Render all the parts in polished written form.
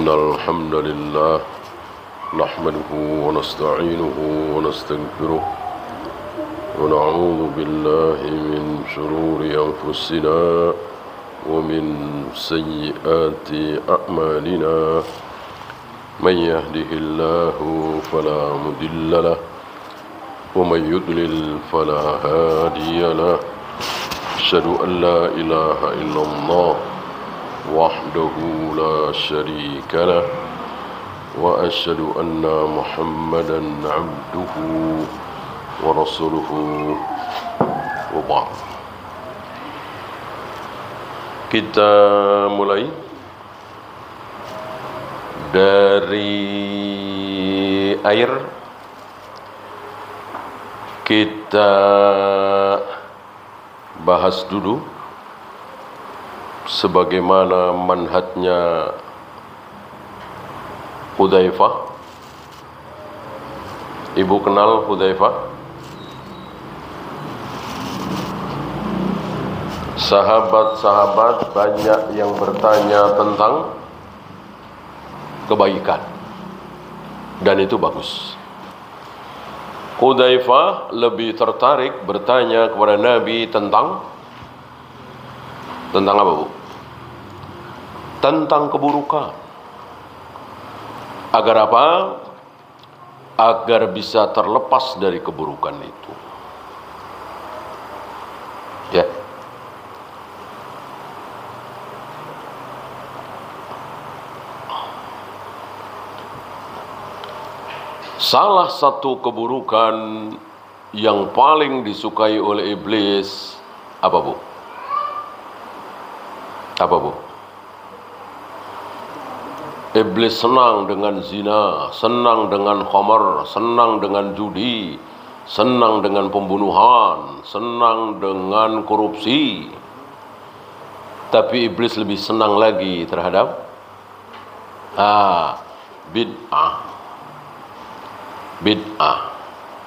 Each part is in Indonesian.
إن الحمد لله نحمده ونستعينه ونستغفره ونعوذ بالله من شرور أنفسنا ومن سيئات أعمالنا من يهده الله فلا مضل له ومن يضلل فلا هادي له أشهد أن لا إله إلا الله وحده لا شريك له وأشهد أن محمدا عبده ورسوله وبعد. Kita mulai dari air. Kita bahas dulu sebagaimana manhajnya Hudzaifah. Ibu kenal Hudzaifah? Sahabat-sahabat banyak yang bertanya tentang kebaikan, dan itu bagus. Hudzaifah lebih tertarik bertanya kepada Nabi tentang apa, Bu? Tentang keburukan. Agar apa? Agar bisa terlepas dari keburukan itu. Ya. Salah satu keburukan yang paling disukai oleh iblis apa, Bu? Apa, Bu? Iblis senang dengan zina, senang dengan khamar, senang dengan judi, senang dengan pembunuhan, senang dengan korupsi. Tapi iblis lebih senang lagi terhadap bid'ah. Bid'ah.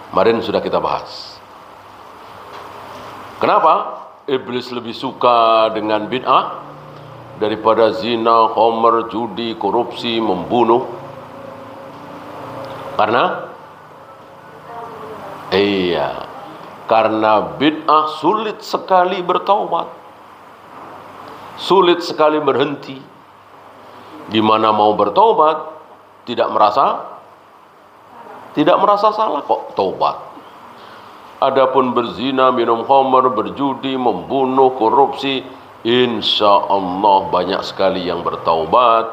Kemarin sudah kita bahas. Kenapa iblis lebih suka dengan bid'ah daripada zina, khamar, judi, korupsi, membunuh? Karena bid'ah sulit sekali bertaubat, sulit sekali berhenti. Gimana mau bertaubat tidak merasa salah kok taubat. Adapun berzina, minum khamar, berjudi, membunuh, korupsi, insya Allah banyak sekali yang bertaubat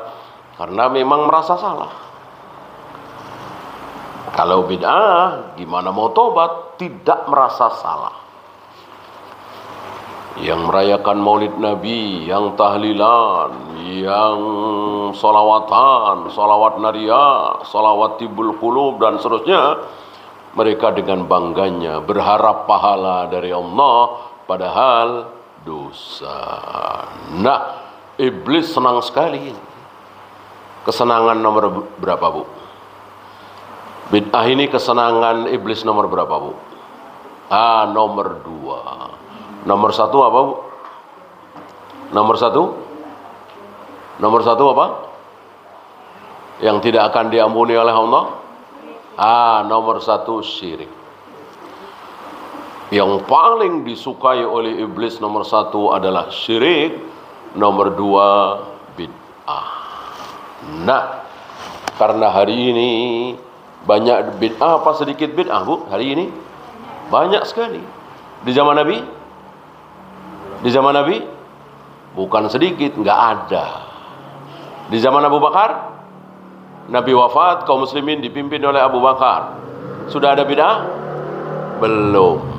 karena memang merasa salah. Kalau bid'ah, gimana mau taubat? Tidak merasa salah. Yang merayakan maulid Nabi, yang tahlilan, yang solawatan, solawat nariyah, solawat tibul qulub, dan seterusnya, mereka dengan bangganya berharap pahala dari Allah, padahal dosa. Nah, iblis senang sekali. Kesenangan nomor berapa, Bu? Bid'ah ini kesenangan iblis nomor berapa, Bu? Nomor 2. Nomor 1 apa, Bu? Nomor 1 apa? Yang tidak akan diampuni oleh Allah? Nomor 1 syirik. Yang paling disukai oleh iblis nomor 1 adalah syirik, nomor 2 bid'ah. Nah, karena hari ini banyak bid'ah apa sedikit bid'ah, Bu? Hari ini banyak sekali. Di zaman Nabi? Di zaman Nabi? Bukan sedikit, enggak ada. Di zaman Abu Bakar? Nabi wafat, kaum muslimin dipimpin oleh Abu Bakar. Sudah ada bid'ah? Belum.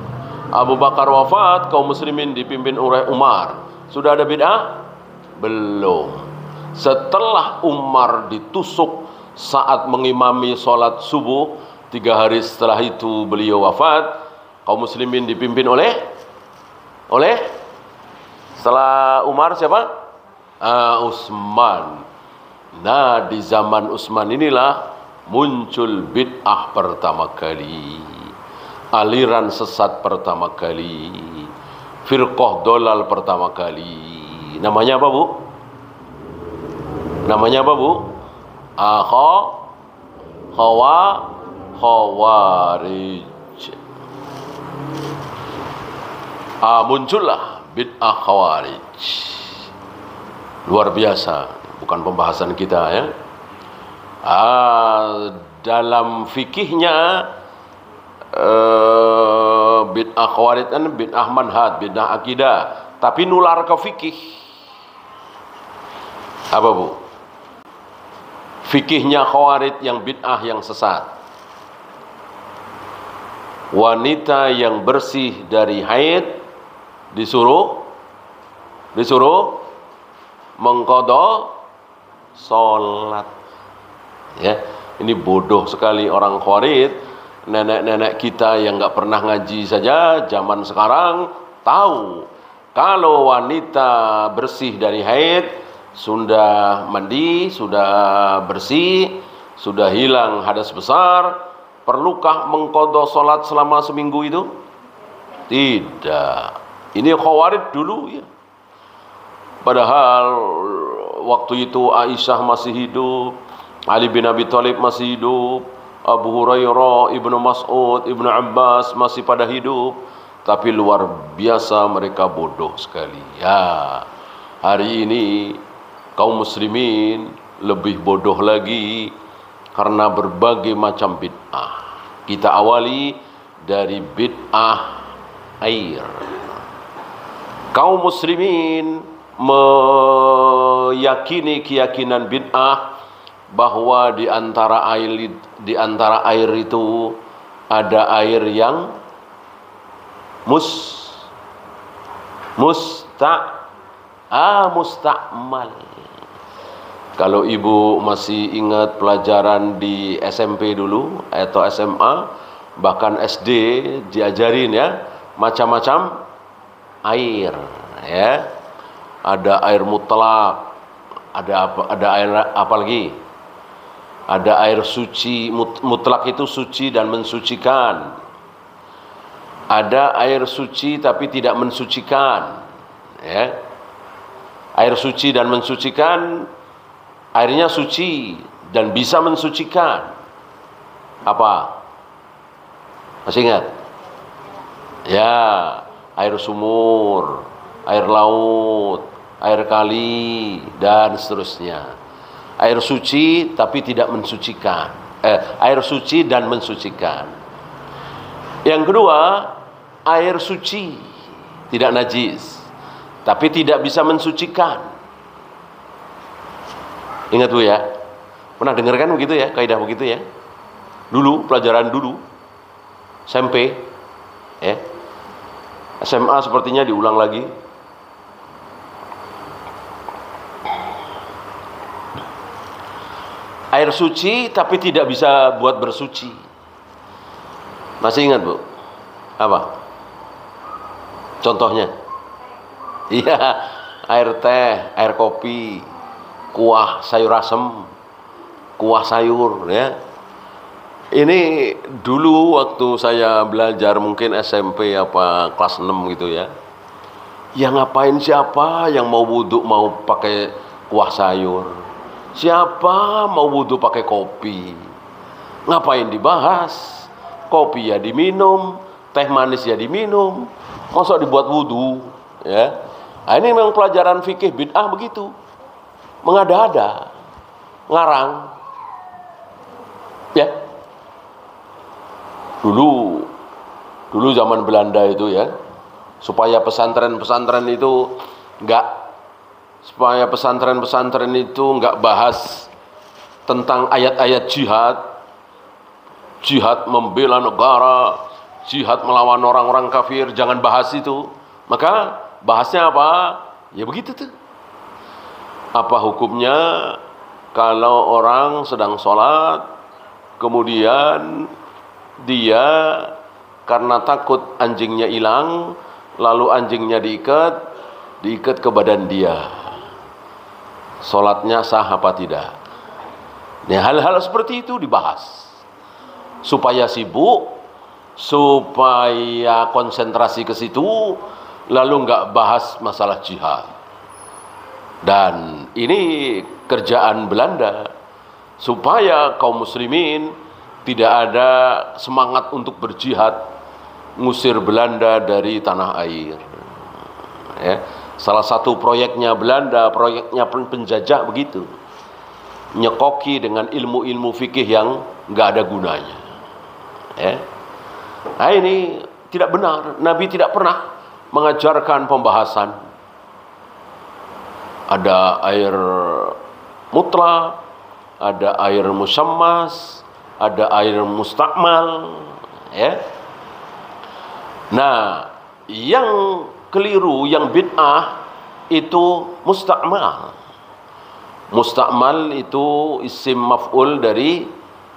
Abu Bakar wafat, kaum muslimin dipimpin oleh Umar. Sudah ada bid'ah? Belum. Setelah Umar ditusuk saat mengimami sholat subuh, 3 hari setelah itu beliau wafat, kaum muslimin dipimpin oleh setelah Umar siapa? Utsman. Nah, di zaman Utsman inilah muncul bid'ah pertama kali, aliran sesat pertama kali, firqah dolal pertama kali. Namanya apa, Bu? Namanya apa, Bu? Khawarij. Muncullah bid'ah Khawarij. Luar biasa, bukan pembahasan kita ya. Dalam fikihnya bid'ah Khawarij kan bid'ah manhaj, bid'ah akidah, tapi nular ke fikih. Apa Bu? Fikihnya Khawarij yang bid'ah, yang sesat. Wanita yang bersih dari haid disuruh mengqadha salat. Ya, ini bodoh sekali orang Khawarij. Nenek-nenek kita yang nggak pernah ngaji saja zaman sekarang tahu kalau wanita bersih dari haid, sudah mandi, sudah bersih, sudah hilang hadas besar, perlukah mengqadha salat selama seminggu itu? Tidak. Ini Khawarij dulu ya. Padahal waktu itu Aisyah masih hidup, Ali bin Abi Thalib masih hidup, Abu Hurairah, Ibnu Mas'ud, Ibnu Abbas masih pada hidup, tapi luar biasa mereka bodoh sekali. Ya, hari ini kaum muslimin lebih bodoh lagi karena berbagai macam bid'ah. Kita awali dari bid'ah air. Kaum muslimin meyakini keyakinan bid'ah bahwa di antara air itu ada air yang mustakmal. Kalau ibu masih ingat pelajaran di SMP dulu atau SMA, bahkan SD diajarin ya, macam-macam air ya. Ada air mutlak, ada air apa lagi? Ada air suci, mutlak itu suci dan mensucikan. Ada air suci tapi tidak mensucikan. Ya. Air suci dan mensucikan, airnya suci dan bisa mensucikan. Apa? Masih ingat? Ya, air sumur, air laut, air kali, dan seterusnya. Air suci tapi tidak mensucikan. Air suci dan mensucikan. Yang kedua, air suci tidak najis tapi tidak bisa mensucikan. Ingat Bu ya, pernah dengar kan begitu ya, kaidah begitu ya. Dulu pelajaran dulu SMP ya. SMA sepertinya diulang lagi. Air suci tapi tidak bisa buat bersuci. Masih ingat Bu? Apa? Contohnya? Iya, air teh, air kopi, kuah sayur asem, kuah sayur ya. Ini dulu waktu saya belajar mungkin SMP apa kelas 6 gitu ya. Ya ngapain, siapa yang mau wudhu mau pakai kuah sayur? Siapa mau wudhu pakai kopi? Ngapain dibahas? Kopi ya diminum, teh manis ya diminum, masa dibuat wudhu ya? Nah, ini memang pelajaran fikih bid'ah begitu, mengada-ada, ngarang ya. Dulu zaman Belanda itu ya, supaya pesantren-pesantren itu nggak bahas tentang ayat-ayat jihad membela negara, jihad melawan orang-orang kafir, jangan bahas itu. Maka bahasnya apa? Ya begitu tuh. Apa hukumnya kalau orang sedang sholat, kemudian dia karena takut anjingnya hilang, lalu anjingnya diikat ke badan dia. Sholatnya sah apa tidak? Nah, hal-hal seperti itu dibahas supaya sibuk, supaya konsentrasi ke situ, lalu nggak bahas masalah jihad. Dan ini kerjaan Belanda. supaya kaum muslimin tidak ada semangat untuk berjihad ngusir Belanda dari tanah air. Ya. Salah satu proyeknya Belanda, proyeknya penjajah begitu, nyekoki dengan ilmu-ilmu fikih yang nggak ada gunanya. Ya. Nah, ini tidak benar. Nabi tidak pernah mengajarkan pembahasan ada air mutlak, ada air musammas, ada air mustakmal, ya. Nah, yang keliru, yang bid'ah itu mustakmal. Mustakmal itu isim maf'ul dari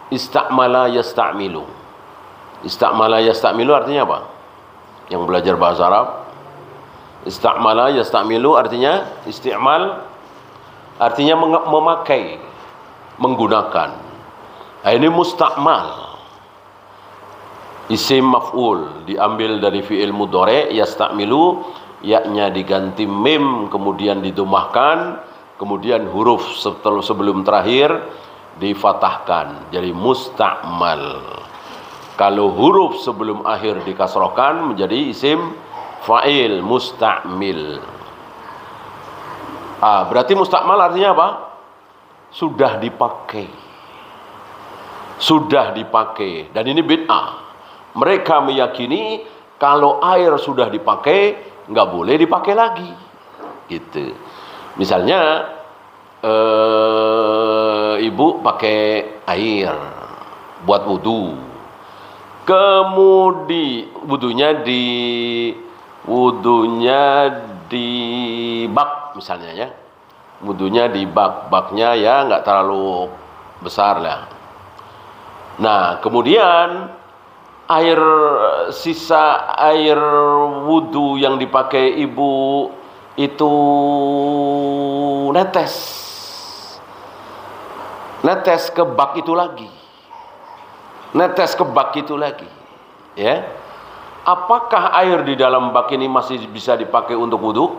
istakmala yasta'milu. Istakmala yasta'milu artinya apa? Yang belajar bahasa Arab, istakmala yasta'milu artinya isti'mal, artinya memakai, menggunakan. Nah, ini mustakmal. Isim maf'ul diambil dari fi'il mudhari' yasta'milu, yaknya diganti mim kemudian didomahkan, kemudian huruf sebelum terakhir difatahkan jadi mustakmal. Kalau huruf sebelum akhir dikasrohkan menjadi isim fa'il mustakmil. Berarti mustakmal artinya apa? Sudah dipakai. Sudah dipakai. Dan ini bid'ah. Mereka meyakini kalau air sudah dipakai nggak boleh dipakai lagi. Gitu. Misalnya ibu pakai air buat wudu. Kemudian wudunya di bak misalnya ya. Wudunya di baknya ya nggak terlalu besar lah. Nah, kemudian sisa air wudu yang dipakai ibu itu netes ke bak itu lagi. Netes ke bak itu lagi, ya. Apakah air di dalam bak ini masih bisa dipakai untuk wudu?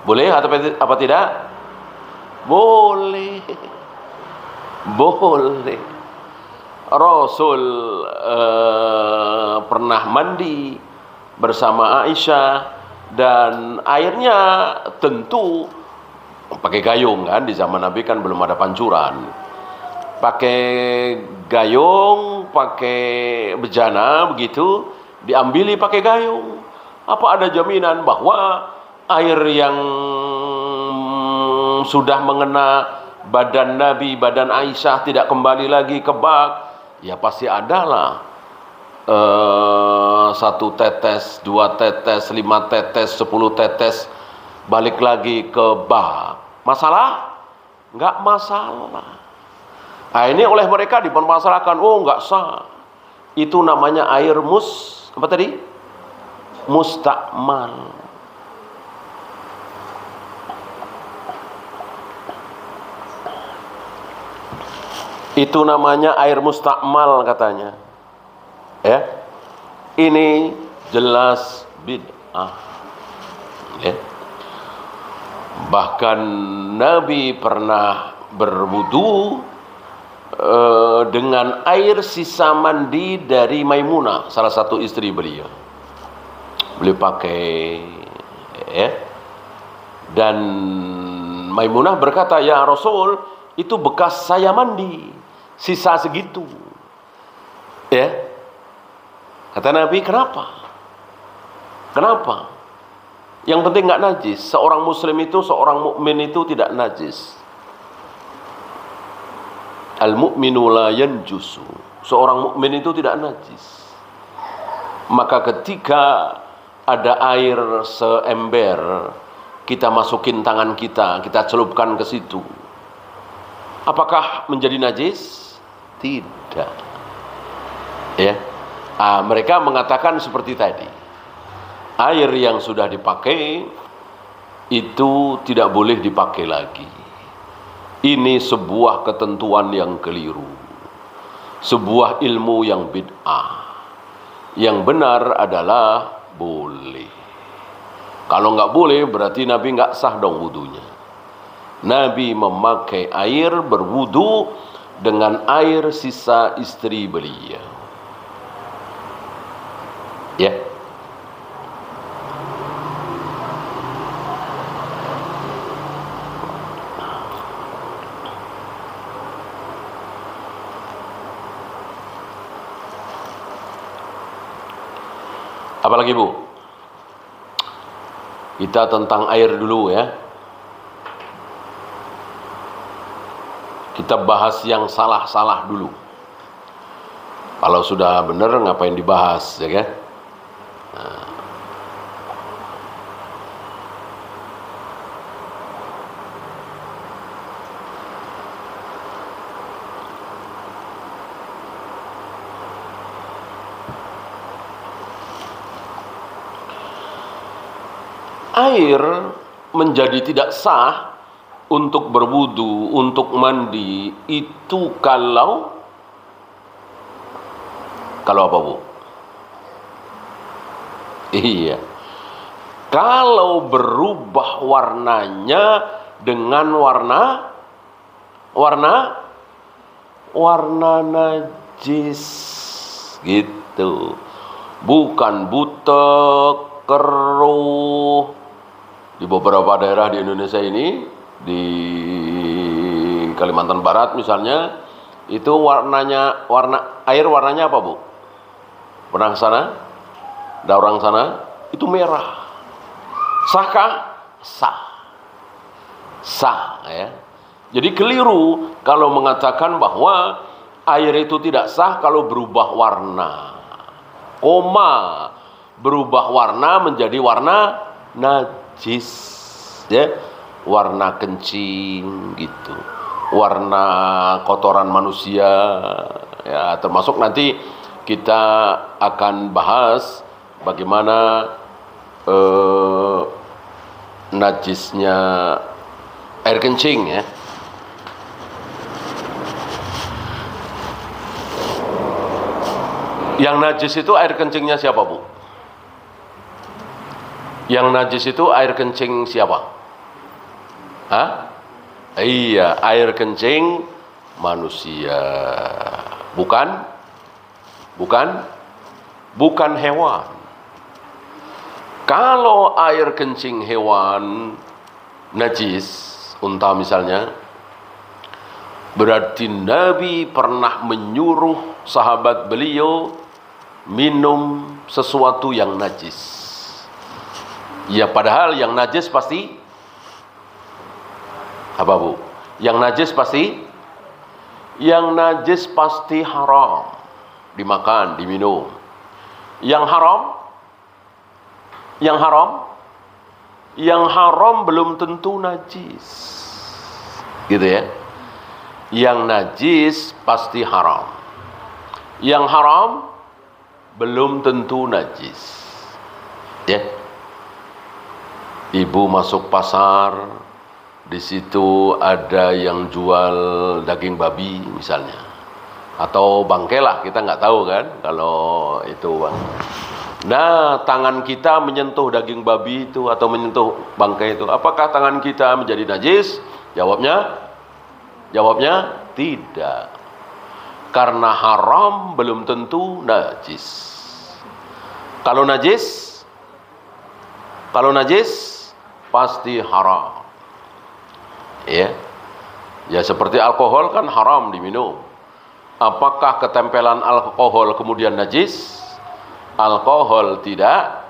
Boleh atau apa tidak? Boleh. Boleh. Rasul pernah mandi bersama Aisyah dan airnya tentu pakai gayung kan, di zaman Nabi kan belum ada pancuran. Pakai gayung, pakai bejana begitu, diambili pakai gayung. Apa ada jaminan bahwa air yang sudah mengena badan Nabi, badan Aisyah tidak kembali lagi ke bak? Ya pasti adalah 1 tetes, 2 tetes, 5 tetes, 10 tetes balik lagi ke bak. Masalah? Enggak masalah. Nah, ini oleh mereka dipermasalahkan, oh enggak sah. Itu namanya air apa tadi? Mustakmal. Itu namanya air mustakmal katanya. Ya. Ini jelas bid'ah. Ya. Bahkan Nabi pernah berwudu dengan air sisa mandi dari Maimunah, salah satu istri beliau. Beliau pakai, ya. Dan Maimunah berkata, ya Rasul, itu bekas saya mandi, sisa segitu. Ya. Kata Nabi, kenapa? Kenapa? Yang penting nggak najis. Seorang muslim itu, seorang mukmin itu tidak najis. Al-mu'minu la yanjusu. Seorang mukmin itu tidak najis. Maka ketika ada air seember, kita masukin tangan kita celupkan ke situ. Apakah menjadi najis? Tidak. Ya. Mereka mengatakan seperti tadi. Air yang sudah dipakai itu tidak boleh dipakai lagi. Ini sebuah ketentuan yang keliru. Sebuah ilmu yang bid'ah. Yang benar adalah boleh. Kalau nggak boleh berarti Nabi nggak sah dong wudunya. Nabi memakai air berwudu dengan air sisa istri beliau. Ya. Apalagi Bu? Kita tentang air dulu ya. Kita bahas yang salah-salah dulu. Kalau sudah benar ngapain dibahas, ya kan? Nah. Air menjadi tidak sah untuk berwudu, untuk mandi itu kalau apa Bu? Iya. Kalau berubah warnanya dengan warna najis gitu. Bukan butek, keruh. Di beberapa daerah di Indonesia ini, di Kalimantan Barat misalnya, itu warna air warnanya apa Bu? Pernah ke sana? Ada orang sana? Itu merah. Sahkah? Sah. Sah ya. Jadi keliru kalau mengatakan bahwa air itu tidak sah kalau berubah warna. Berubah warna menjadi warna najis ya, warna kencing gitu, warna kotoran manusia ya, termasuk nanti kita akan bahas bagaimana najisnya air kencing ya. Yang najis itu air kencingnya siapa Bu? Yang najis itu air kencing siapa? Hah? Iya, air kencing manusia. Bukan hewan. Kalau air kencing hewan najis, unta misalnya, berarti Nabi pernah menyuruh sahabat beliau minum sesuatu yang najis. Ya padahal yang najis pasti apa Bu? Yang najis pasti haram dimakan, diminum. Yang haram belum tentu najis. Gitu ya. Yang najis pasti haram. Yang haram belum tentu najis. Ya. Ibu masuk pasar, di situ ada yang jual daging babi misalnya, atau bangkai lah, kita nggak tahu kan kalau itu Bang. Nah, tangan kita menyentuh daging babi itu atau menyentuh bangkai itu, apakah tangan kita menjadi najis? Jawabnya tidak, karena haram belum tentu najis. Kalau najis pasti haram. Ya. Ya seperti alkohol kan haram diminum. Apakah ketempelan alkohol kemudian najis? Alkohol tidak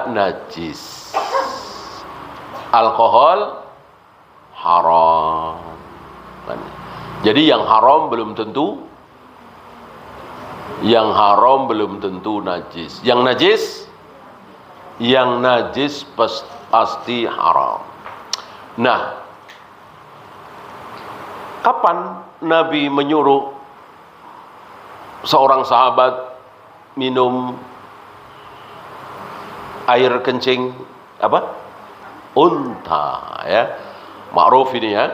najis. Alkohol haram. Jadi yang haram belum tentu najis. Yang najis pasti haram. Nah, kapan Nabi menyuruh seorang sahabat minum air kencing unta ya? Ma'ruf ini ya.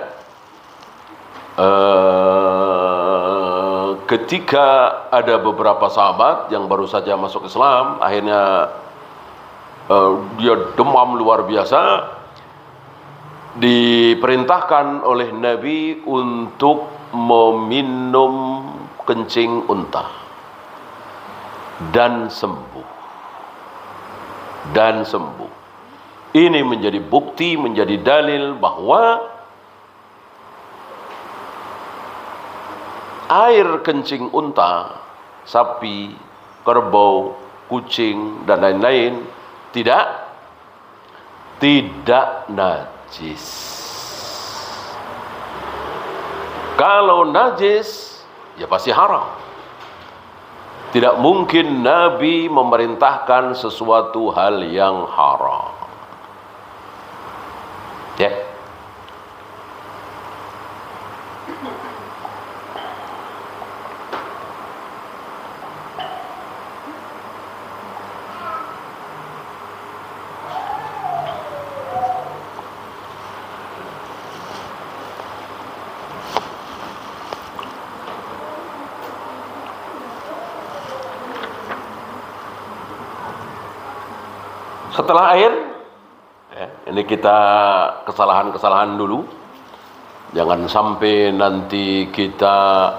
Ketika ada beberapa sahabat yang baru saja masuk Islam, akhirnya dia demam luar biasa, diperintahkan oleh Nabi untuk meminum kencing unta dan sembuh. Dan sembuh. Ini menjadi bukti, menjadi dalil bahwa air kencing unta, sapi, kerbau, kucing, dan lain-lain tidak najis. Kalau najis, ya pasti haram. Tidak mungkin Nabi memerintahkan sesuatu hal yang haram. Ya. Setelah air, ya, ini kita kesalahan-kesalahan dulu. Jangan sampai nanti kita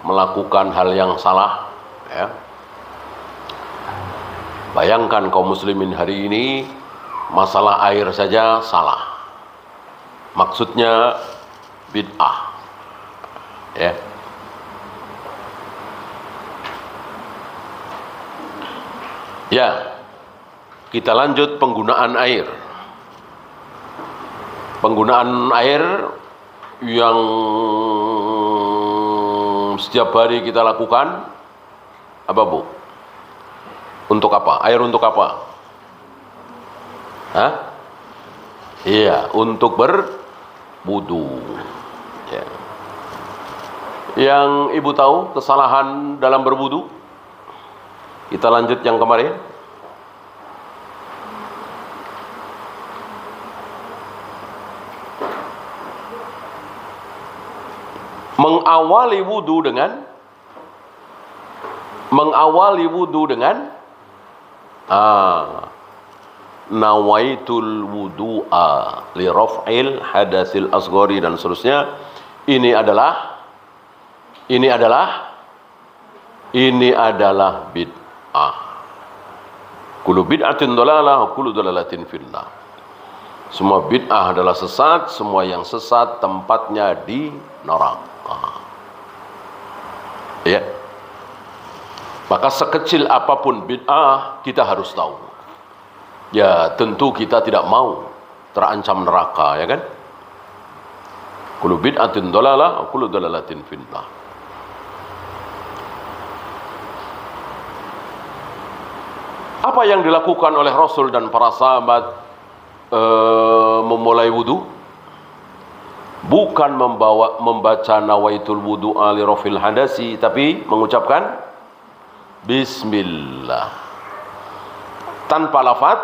melakukan hal yang salah. Ya. Bayangkan kaum muslimin hari ini, masalah air saja salah. Maksudnya bid'ah. Ya. Ya. Kita lanjut penggunaan air. Penggunaan air yang setiap hari kita lakukan, apa Bu? Untuk apa? Air untuk apa? Hah? Iya, untuk berwudu. Ya. Yang Ibu tahu kesalahan dalam berwudu? Kita lanjut yang kemarin. Mengawali wudu dengan nawaitul wudu'a li raf'il hadasil asghari dan seterusnya. Ini adalah bid'ah. Kullu bid'atin dhalalah wa kullu dhalalatin finnar. Semua bid'ah adalah sesat, semua yang sesat tempatnya di neraka. Ya. Maka sekecil apapun bid'ah kita harus tahu. Ya, tentu kita tidak mau terancam neraka, ya kan? Kullu bid'atin dhalalah wa kullu dhalalatin finnar. Apa yang dilakukan oleh Rasul dan para sahabat memulai wudu? Bukan membaca nawaitul wudu'a li rafil hadasi, tapi mengucapkan bismillah tanpa lafaz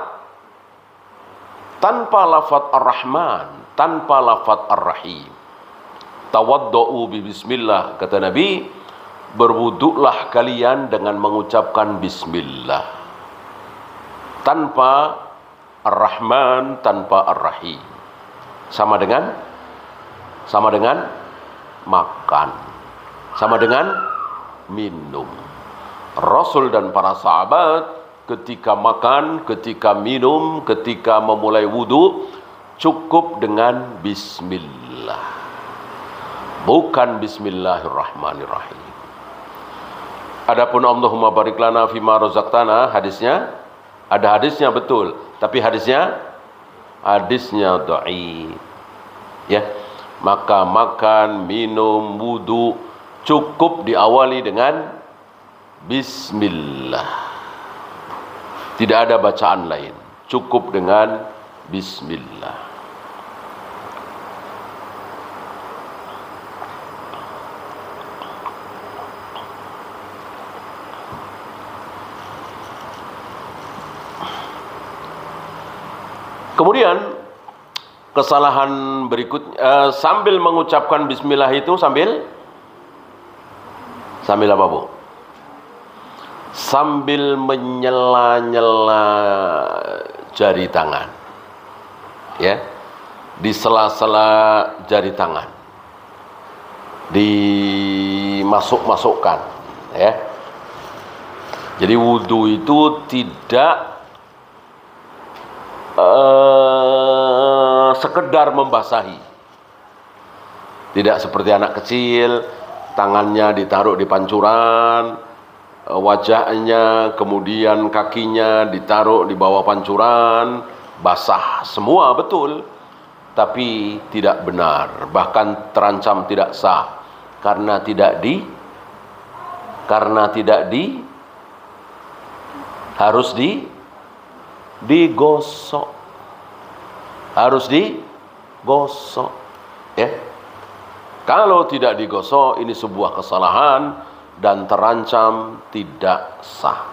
ar-Rahman, tanpa lafaz ar-Rahim. Tawaddu'u bi bismillah, kata Nabi, berwuduklah kalian dengan mengucapkan bismillah, tanpa ar-Rahman, tanpa ar-Rahim. Sama dengan makan, sama dengan minum. Rasul dan para sahabat ketika makan, ketika minum, ketika memulai wudu cukup dengan bismillah, bukan bismillahirrahmanirrahim. Adapun Allahumma barik lana fima razaqtana, hadisnya ada hadisnya betul, tapi hadisnya dhaif. Ya. Maka makan, minum, wudu cukup diawali dengan bismillah. Tidak ada bacaan lain, cukup dengan bismillah. Kemudian kesalahan berikut, sambil mengucapkan bismillah itu sambil apa Bu? Sambil menyela-nyela jari tangan. Ya. di sela-sela jari tangan, dimasukkan, ya. Jadi wudhu itu tidak sekedar membasahi, tidak seperti anak kecil, tangannya ditaruh di pancuran, wajahnya, kemudian kakinya ditaruh di bawah pancuran, basah semua, betul, tapi tidak benar, bahkan terancam tidak sah karena tidak harus digosok, ya. Kalau tidak digosok, ini sebuah kesalahan dan terancam tidak sah.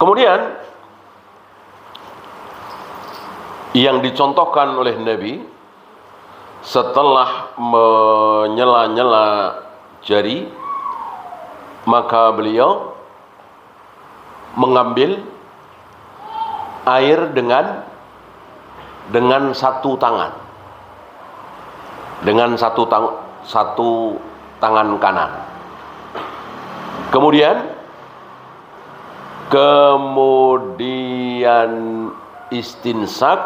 Kemudian yang dicontohkan oleh Nabi setelah menyela-nyela jari, maka beliau mengambil air dengan satu tangan, dengan satu tangan kanan. Kemudian istinsak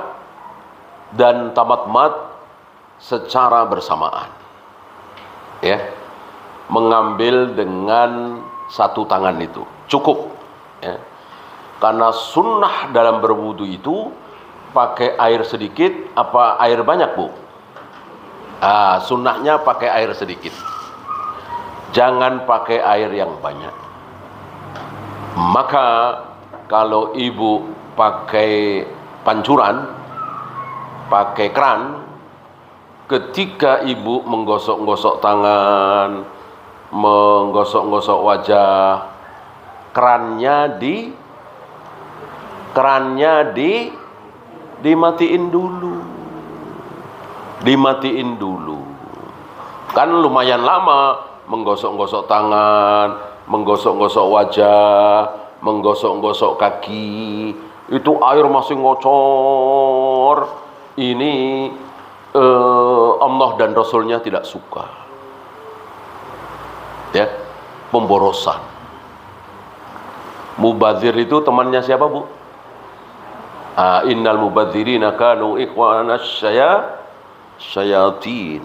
dan tamatmat secara bersamaan, ya. Mengambil dengan satu tangan itu cukup, ya. Karena sunnah dalam berwudu itu pakai air sedikit apa air banyak, Bu? Sunnahnya pakai air sedikit, jangan pakai air yang banyak. Maka kalau ibu pakai pancuran, pakai keran, ketika ibu menggosok-gosok tangan, menggosok-gosok wajah, kerannya dimatiin dulu. Kan lumayan lama menggosok-gosok tangan, menggosok-gosok wajah, menggosok-gosok kaki, itu air masih ngocor. Ini Allah dan Rasulnya tidak suka, ya. Pemborosan. Mubadzir itu temannya siapa, Bu? Innal mubadzirina kanu ikhwanas syayatin.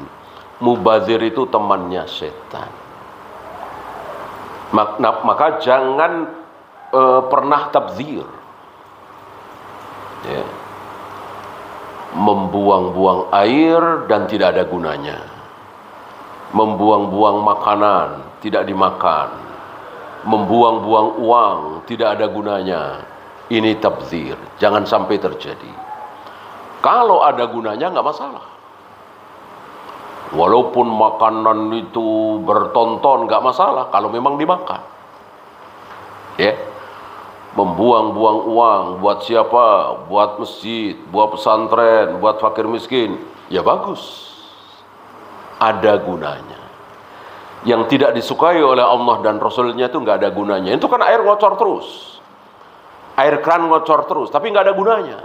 Mubadzir itu temannya setan. Maka jangan pernah tabdzir, ya. Membuang-buang air dan tidak ada gunanya, membuang-buang makanan tidak dimakan, membuang-buang uang tidak ada gunanya. Ini tabdzir, jangan sampai terjadi. Kalau ada gunanya nggak masalah. Walaupun makanan itu bertonton nggak masalah kalau memang dimakan, ya. Membuang-buang uang buat siapa? Buat masjid, buat pesantren, buat fakir miskin, ya bagus, ada gunanya. Yang tidak disukai oleh Allah dan Rasulnya itu nggak ada gunanya. Itu kan air ngocor terus, air keran ngocor terus, tapi nggak ada gunanya.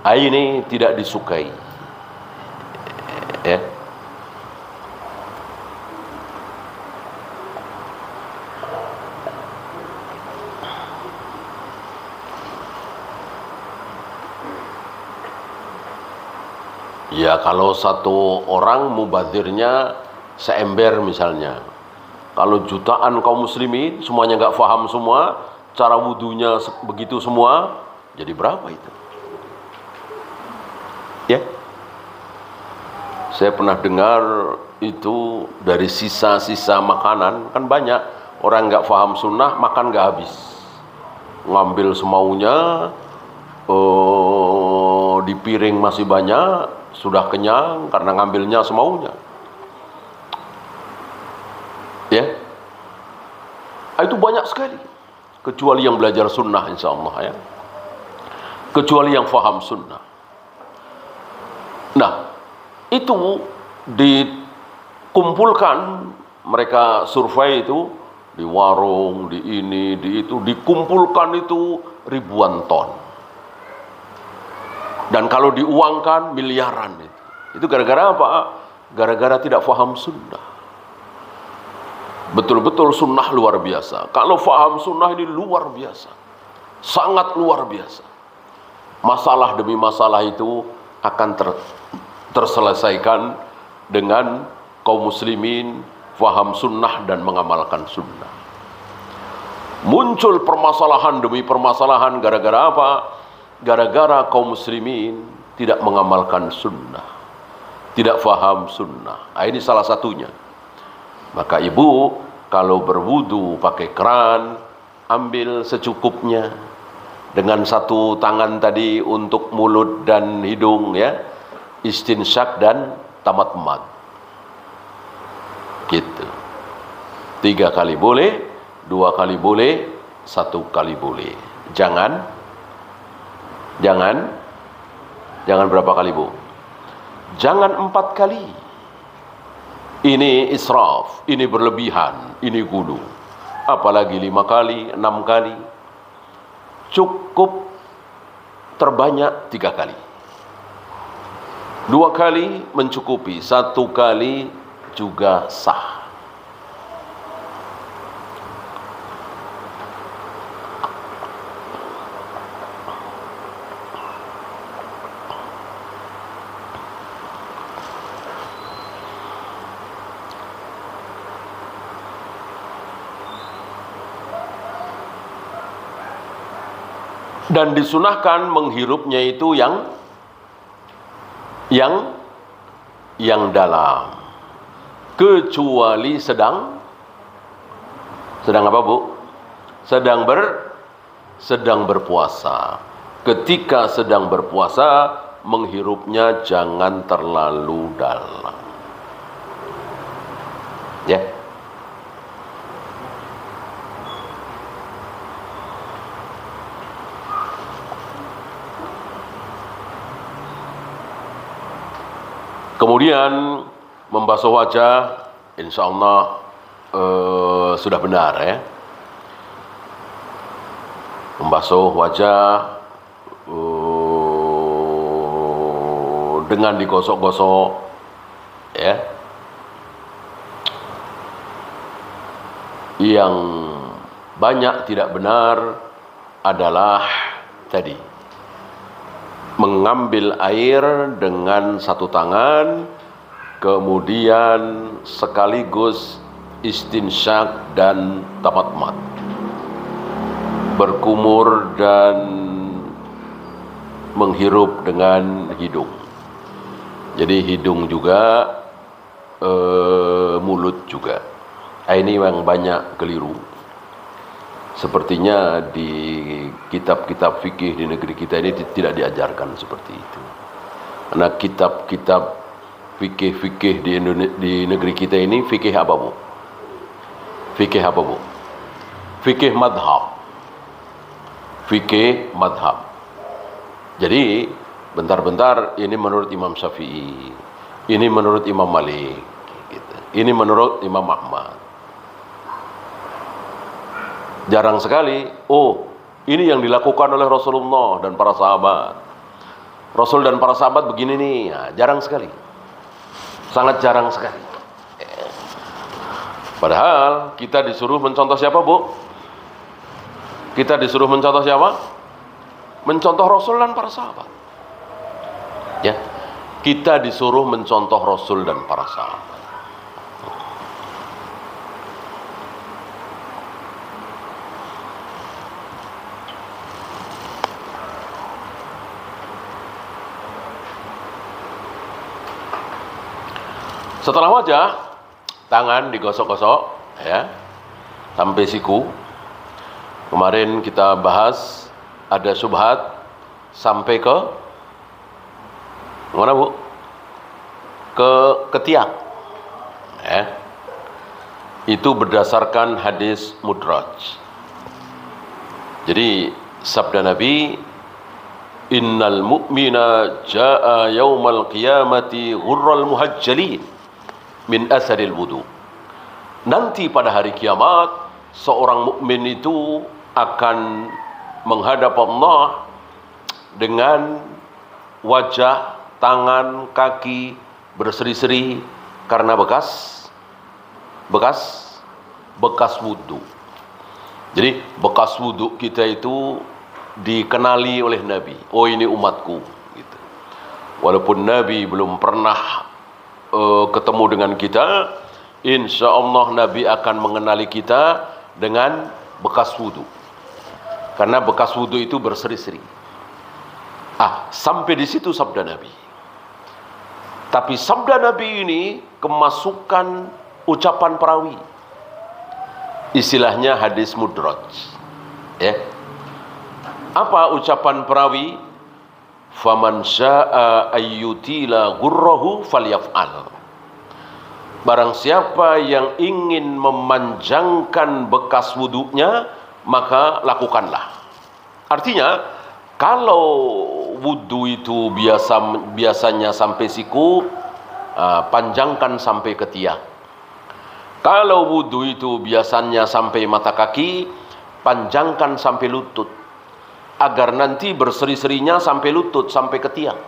Ini tidak disukai, ya. Ya kalau satu orang mubadzirnya seember misalnya, kalau jutaan kaum muslimin semuanya nggak paham semua, cara wudunya begitu semua, jadi berapa itu? Ya, saya pernah dengar itu dari sisa-sisa makanan, kan banyak orang nggak paham sunnah makan nggak habis, ngambil semaunya, di piring masih banyak. Sudah kenyang karena ngambilnya semaunya. Ya, itu banyak sekali. Kecuali yang belajar sunnah, insya Allah ya. Kecuali yang faham sunnah. Nah, itu dikumpulkan, mereka survei itu di warung, di ini, di itu, dikumpulkan itu ribuan ton. Dan kalau diuangkan miliaran itu. Itu gara-gara apa? Gara-gara tidak faham sunnah. Betul-betul sunnah luar biasa. Kalau faham sunnah ini luar biasa. Sangat luar biasa. Masalah demi masalah itu akan terselesaikan dengan kaum muslimin faham sunnah dan mengamalkan sunnah. Muncul permasalahan demi permasalahan gara-gara apa? Gara-gara kaum muslimin tidak mengamalkan sunnah, tidak faham sunnah. Ini salah satunya. Maka ibu kalau berwudu pakai keran, ambil secukupnya. Dengan satu tangan tadi untuk mulut dan hidung ya, istinsyak dan tamatmat. Gitu. 3 kali boleh, 2 kali boleh, 1 kali boleh. Jangan berapa kali bu? Jangan 4 kali. Ini israf, ini berlebihan, ini gulu. Apalagi 5 kali, 6 kali. Cukup terbanyak 3 kali. 2 kali mencukupi, 1 kali juga sah. Dan disunahkan menghirupnya itu yang dalam, kecuali sedang apa bu? Sedang berpuasa. Ketika sedang berpuasa, menghirupnya jangan terlalu dalam. Ya. Kemudian membasuh wajah, insya Allah sudah benar ya. Membasuh wajah dengan digosok-gosok ya. Yang banyak tidak benar adalah tadi mengambil air dengan satu tangan, kemudian sekaligus istinsyak dan tamatmat, berkumur dan menghirup dengan hidung. Jadi hidung juga, mulut juga. Ini yang banyak keliru. Sepertinya di kitab-kitab fikih di negeri kita ini tidak diajarkan seperti itu. Karena kitab-kitab fikih di negeri kita ini fikih apa bu? Fikih apa bu? Fikih madhab. Fikih madhab. Jadi bentar-bentar ini menurut Imam Syafi'i, ini menurut Imam Malik, gitu. Ini menurut Imam Ahmad. Jarang sekali, ini yang dilakukan oleh Rasulullah dan para sahabat. Rasul dan para sahabat begini nih, ya, jarang sekali. Sangat jarang sekali. Padahal kita disuruh mencontoh siapa bu? Kita disuruh mencontoh siapa? Mencontoh Rasul dan para sahabat. Ya, kita disuruh mencontoh Rasul dan para sahabat. Setelah wajah, tangan digosok-gosok ya sampai siku. Kemarin kita bahas ada syubhat sampai ke mana bu? Ke ketiak. Ya. Itu berdasarkan hadis mudraj. Jadi sabda Nabi, innal mu'mina jaa yaumal qiyamati ghurral muhajjalin min asaril wudu. Nanti pada hari kiamat seorang mukmin itu akan menghadap Allah dengan wajah, tangan, kaki berseri-seri karena bekas wudu. Jadi bekas wudu kita itu dikenali oleh Nabi. Oh, ini umatku. Gitu. Walaupun Nabi belum pernah ketemu dengan kita, insya Allah Nabi akan mengenali kita dengan bekas wudu. Karena bekas wudu itu berseri-seri. Sampai di situ sabda Nabi. Tapi sabda Nabi ini kemasukan ucapan perawi. Istilahnya hadis mudraj. Ya. Apa ucapan perawi? Faman syaa ayyutila ghurrahu falyaf'al. Barang siapa yang ingin memanjangkan bekas wudunya, maka lakukanlah. Artinya, kalau wudu itu biasanya sampai siku, panjangkan sampai ketiak. Kalau wudu itu biasanya sampai mata kaki, panjangkan sampai lutut. Agar nanti berseri-serinya sampai lutut, sampai ketiak.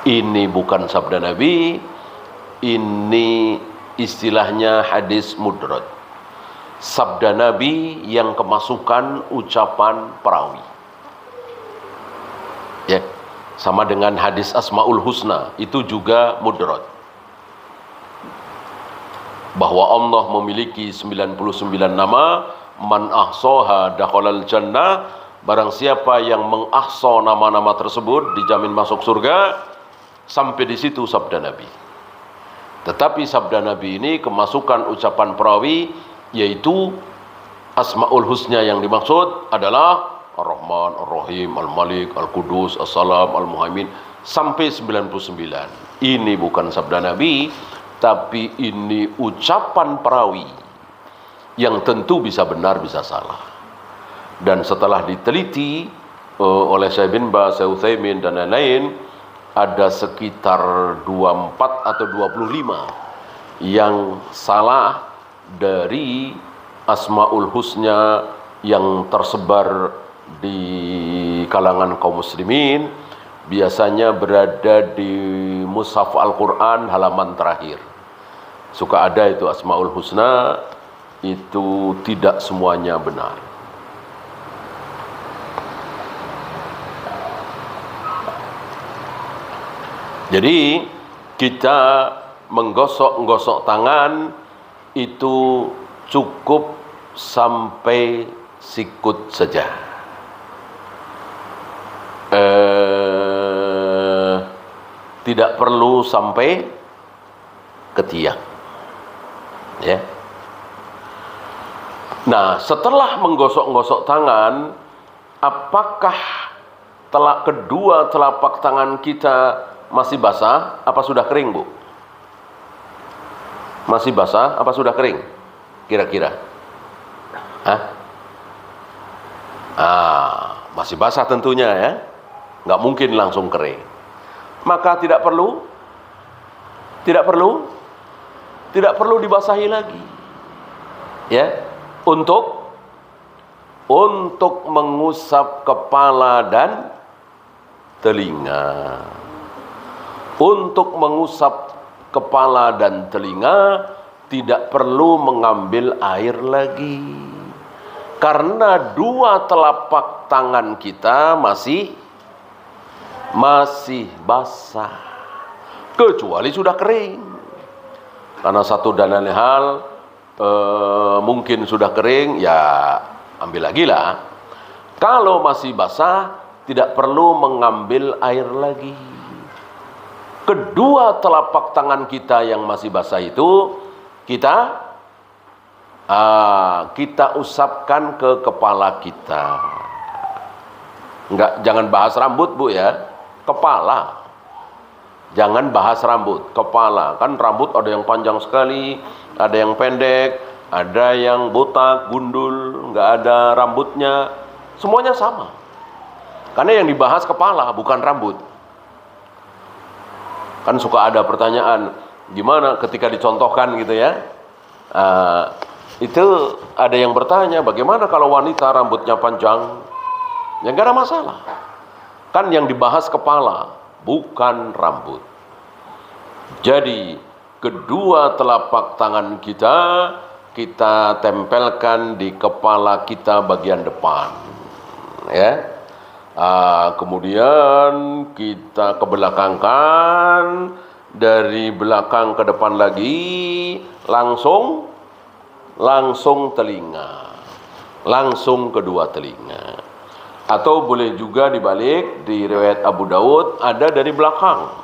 Ini bukan sabda Nabi, ini istilahnya hadis mudraj. Sabda Nabi yang kemasukan ucapan perawi. Ya, sama dengan hadis Asmaul Husna, itu juga mudraj. Bahwa Allah memiliki 99 nama, man ahsaha dakhalal jannah, barang siapa yang mengahsa nama-nama tersebut dijamin masuk surga. Sampai di situ sabda Nabi. Tetapi sabda Nabi ini kemasukan ucapan perawi, yaitu Asmaul Husna yang dimaksud adalah Ar-Rahman, Ar-Rahim, Al-Malik, Al-Qudus, As-Salam, Al-Muhaimin, sampai 99. Ini bukan sabda Nabi, tapi ini ucapan perawi yang tentu bisa benar, bisa salah. Dan setelah diteliti oleh Syekh bin Baz, Syekh Utsaimin dan lain-lain, ada sekitar 24 atau 25 yang salah dari Asmaul Husna yang tersebar di kalangan kaum muslimin, biasanya berada di mushaf Al-Quran halaman terakhir. Suka ada itu Asmaul Husna, itu tidak semuanya benar. Jadi kita menggosok-gosok tangan itu cukup sampai sikut saja. Tidak perlu sampai ketiak. Ya. Nah, setelah menggosok-gosok tangan, apakah kedua telapak tangan kita masih basah? Apa sudah kering, Bu? Masih basah? Apa sudah kering? Kira-kira? Masih basah tentunya ya. Nggak mungkin langsung kering. Maka tidak perlu dibasahi lagi. Ya. Untuk mengusap kepala dan telinga. Untuk mengusap kepala dan telinga tidak perlu mengambil air lagi. Karena dua telapak tangan kita masih basah. Kecuali sudah kering. Karena satu dan lain hal mungkin sudah kering, ya ambil lagi lah. Kalau masih basah, tidak perlu mengambil air lagi. Kedua telapak tangan kita yang masih basah itu kita usapkan ke kepala kita. Jangan bahas rambut, Bu ya. Kepala. Jangan bahas rambut, kepala. Kan rambut ada yang panjang sekali, ada yang pendek, ada yang botak, gundul, nggak ada rambutnya. Semuanya sama. Karena yang dibahas kepala, bukan rambut. Kan suka ada pertanyaan, gimana ketika dicontohkan gitu ya. Itu ada yang bertanya, bagaimana kalau wanita rambutnya panjang? Ya nggak ada masalah. Kan yang dibahas kepala, bukan rambut. Jadi kedua telapak tangan kita tempelkan di kepala kita bagian depan, ya. Kemudian kita kebelakangkan, dari belakang ke depan lagi, langsung telinga, langsung kedua telinga. Atau boleh juga dibalik, di riwayat Abu Daud ada dari belakang.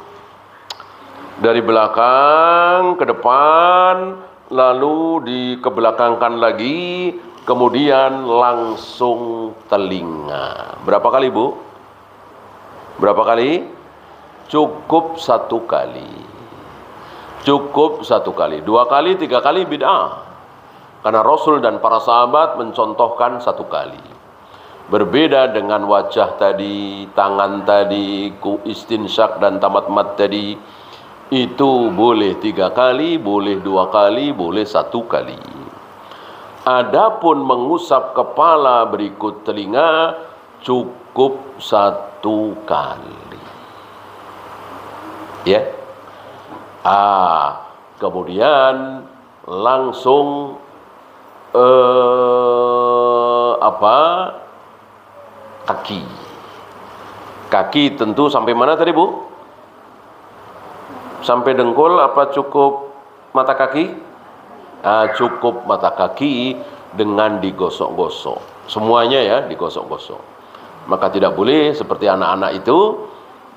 Dari belakang ke depan, lalu dikebelakangkan lagi, kemudian langsung telinga. Berapa kali, Bu? Berapa kali? Cukup 1 kali. Cukup 1 kali. 2 kali, 3 kali bid'ah. Karena Rasul dan para sahabat mencontohkan 1 kali. Berbeda dengan wajah tadi, tangan tadi, istinsyak dan tamat-mat tadi. Itu boleh 3 kali, boleh 2 kali, boleh 1 kali. Adapun mengusap kepala berikut telinga cukup 1 kali. Ya. Kemudian langsung kaki. Kaki tentu sampai mana tadi, Bu? Sampai dengkul apa cukup mata kaki? Cukup mata kaki dengan digosok-gosok. Semuanya ya digosok-gosok. Maka tidak boleh seperti anak-anak itu,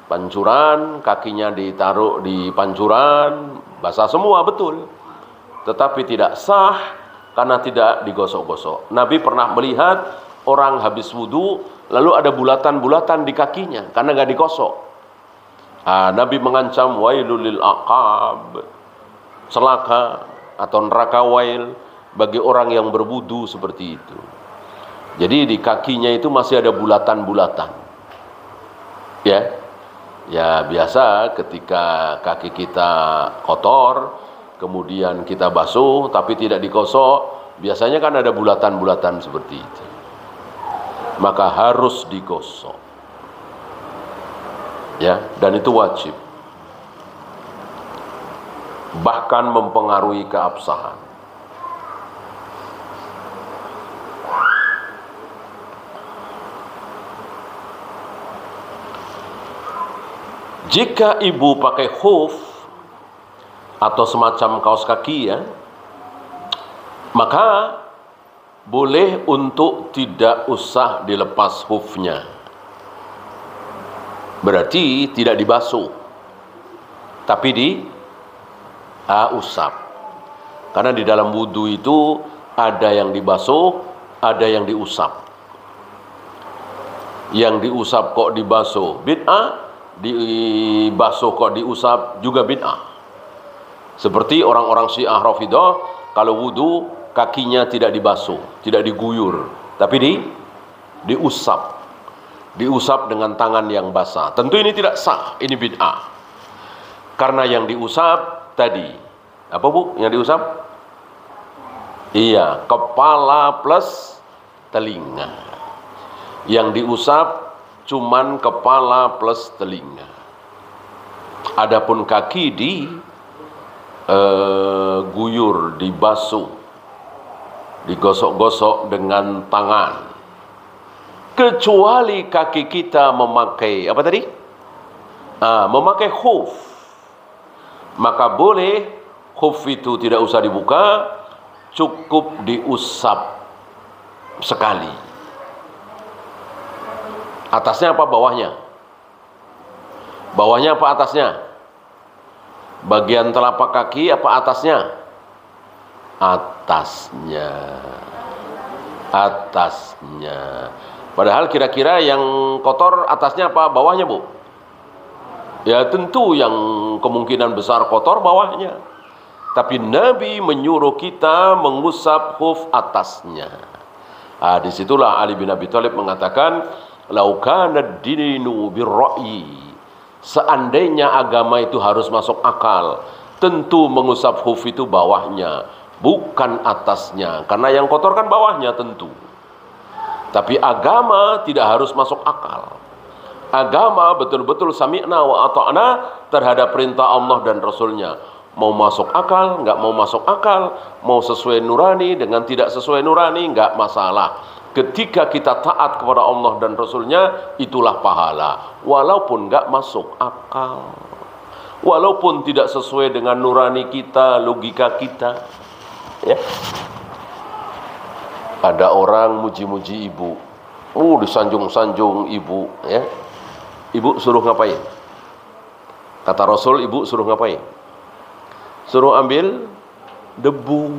pancuran, kakinya ditaruh di pancuran, basah semua, betul. Tetapi tidak sah karena tidak digosok-gosok. Nabi pernah melihat orang habis wudu, lalu ada bulatan-bulatan di kakinya karena nggak digosok. Nabi mengancam, wailul lil aqab, celaka atau neraka wail bagi orang yang berwudu seperti itu. Jadi di kakinya itu masih ada bulatan-bulatan. Ya biasa ketika kaki kita kotor, kemudian kita basuh tapi tidak digosok, biasanya kan ada bulatan-bulatan seperti itu. Maka harus digosok. Ya, dan itu wajib. Bahkan mempengaruhi keabsahan. Jika ibu pakai khuf atau semacam kaos kaki ya, maka boleh untuk tidak usah dilepas khufnya. Berarti tidak dibasuh, tapi diusap. Karena di dalam wudu itu ada yang dibasuh, ada yang diusap. Yang diusap kok dibasuh bid'ah, dibasuh kok diusap juga bid'ah. Seperti orang-orang Syiah Rafidhah, kalau wudu kakinya tidak dibasuh, tidak diguyur, tapi diusap. Diusap dengan tangan yang basah. Tentu ini tidak sah, ini bid'ah. Karena yang diusap tadi, apa Bu yang diusap? Iya, kepala plus telinga. Yang diusap cuman kepala plus telinga. Adapun kaki guyur, dibasuh, digosok-gosok dengan tangan. Kecuali kaki kita memakai apa tadi? Memakai khuf. Maka boleh khuf itu tidak usah dibuka, cukup diusap sekali. Atasnya apa bawahnya? Bawahnya apa atasnya? Bagian telapak kaki apa atasnya? Atasnya. Padahal kira-kira yang kotor atasnya apa bawahnya, Bu? Ya tentu yang kemungkinan besar kotor bawahnya. Tapi Nabi menyuruh kita mengusap khuf atasnya. Disitulah Ali bin Abi Thalib mengatakan, "Lau kana ad-dinu bir-ra'yi." Seandainya agama itu harus masuk akal, tentu mengusap khuf itu bawahnya, bukan atasnya. Karena yang kotor kan bawahnya tentu. Tapi agama tidak harus masuk akal. Agama betul-betul sami'na wa ata'na terhadap perintah Allah dan Rasulnya. Mau masuk akal, nggak mau masuk akal, mau sesuai nurani dengan tidak sesuai nurani, nggak masalah. Ketika kita taat kepada Allah dan Rasulnya, itulah pahala. Walaupun nggak masuk akal, walaupun tidak sesuai dengan nurani kita, logika kita. Ya. Ada orang muji-muji ibu, disanjung-sanjung ibu. Ya. Ibu suruh ngapain? Kata Rasul, ibu suruh ngapain? Suruh ambil debu,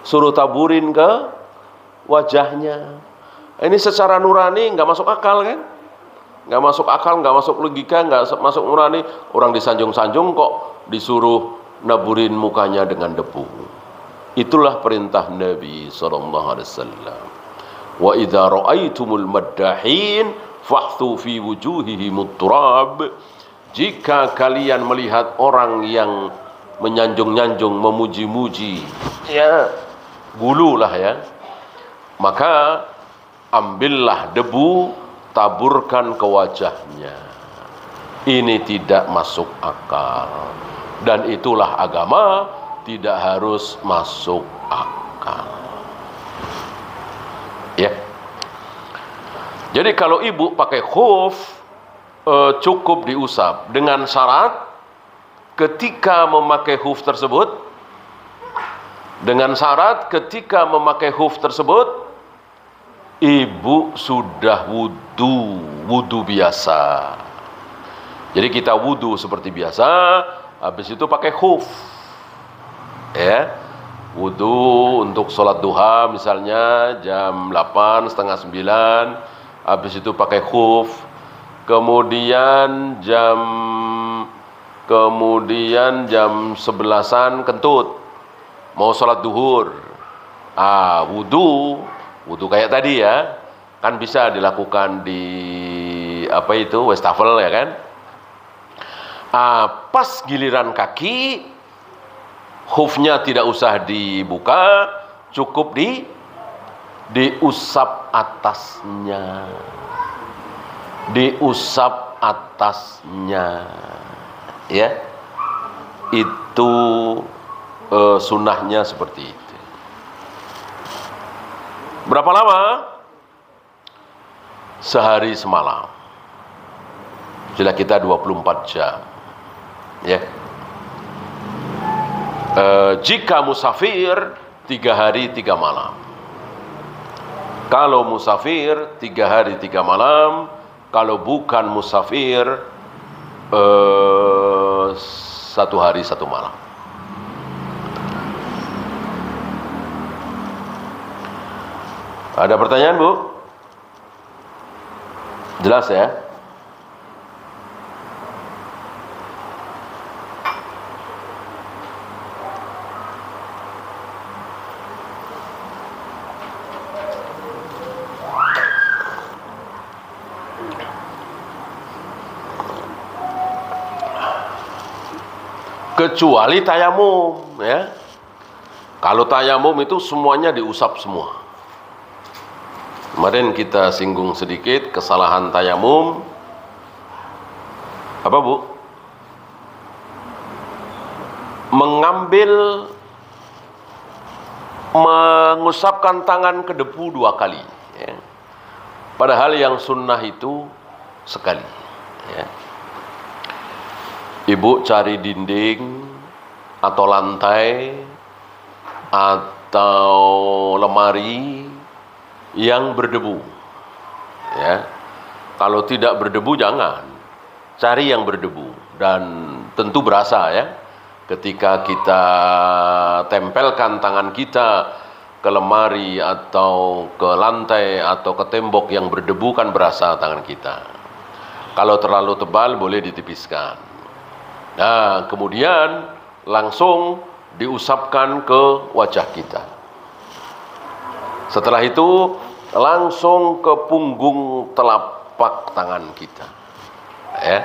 suruh taburin ke wajahnya. Ini secara nurani nggak masuk akal kan? Nggak masuk akal, nggak masuk logika, nggak masuk nurani. Orang disanjung-sanjung kok disuruh naburin mukanya dengan debu. Itulah perintah Nabi SAW. Wa idza ra'aitumul maddahin fahthu fi wujuhihimut turab. Jika kalian melihat orang yang menyanjung-nyanjung, memuji-muji, ya gululah ya, maka ambillah debu, taburkan ke wajahnya. Ini tidak masuk akal, dan itulah agama, tidak harus masuk akal. Ya. Jadi kalau ibu pakai khuf, cukup diusap dengan syarat ketika memakai khuf tersebut, ibu sudah wudu biasa. Jadi kita wudu seperti biasa, habis itu pakai khuf. Ya. Wudu untuk sholat duha misalnya jam 8, setengah 9, habis itu pakai khuf. Kemudian jam 11-an kentut, mau sholat duhur, wudu kayak tadi ya, kan bisa dilakukan di wastafel ya kan. Pas giliran kaki, khufnya tidak usah dibuka, cukup diusap atasnya, ya, itu sunnahnya seperti itu. Berapa lama? Sehari semalam. Sudah kita 24 jam. Ya. Jika musafir 3 hari 3 malam. Kalau musafir 3 hari 3 malam. Kalau bukan musafir 1 hari 1 malam. Ada pertanyaan, Bu? Jelas ya? Kecuali tayamum, ya. Kalau tayamum itu semuanya diusap semua. Kemarin kita singgung sedikit kesalahan tayamum. Apa, Bu? Mengusapkan tangan ke debu 2 kali, ya. Padahal yang sunnah itu sekali, ya. Ibu cari dinding atau lantai atau lemari yang berdebu, ya. Kalau tidak berdebu jangan, cari yang berdebu, dan tentu berasa ya. Ketika kita tempelkan tangan kita ke lemari atau ke lantai atau ke tembok yang berdebu, kan berasa tangan kita. Kalau terlalu tebal boleh ditipiskan. Nah, kemudian langsung diusapkan ke wajah kita. Setelah itu langsung ke punggung telapak tangan kita. Ya.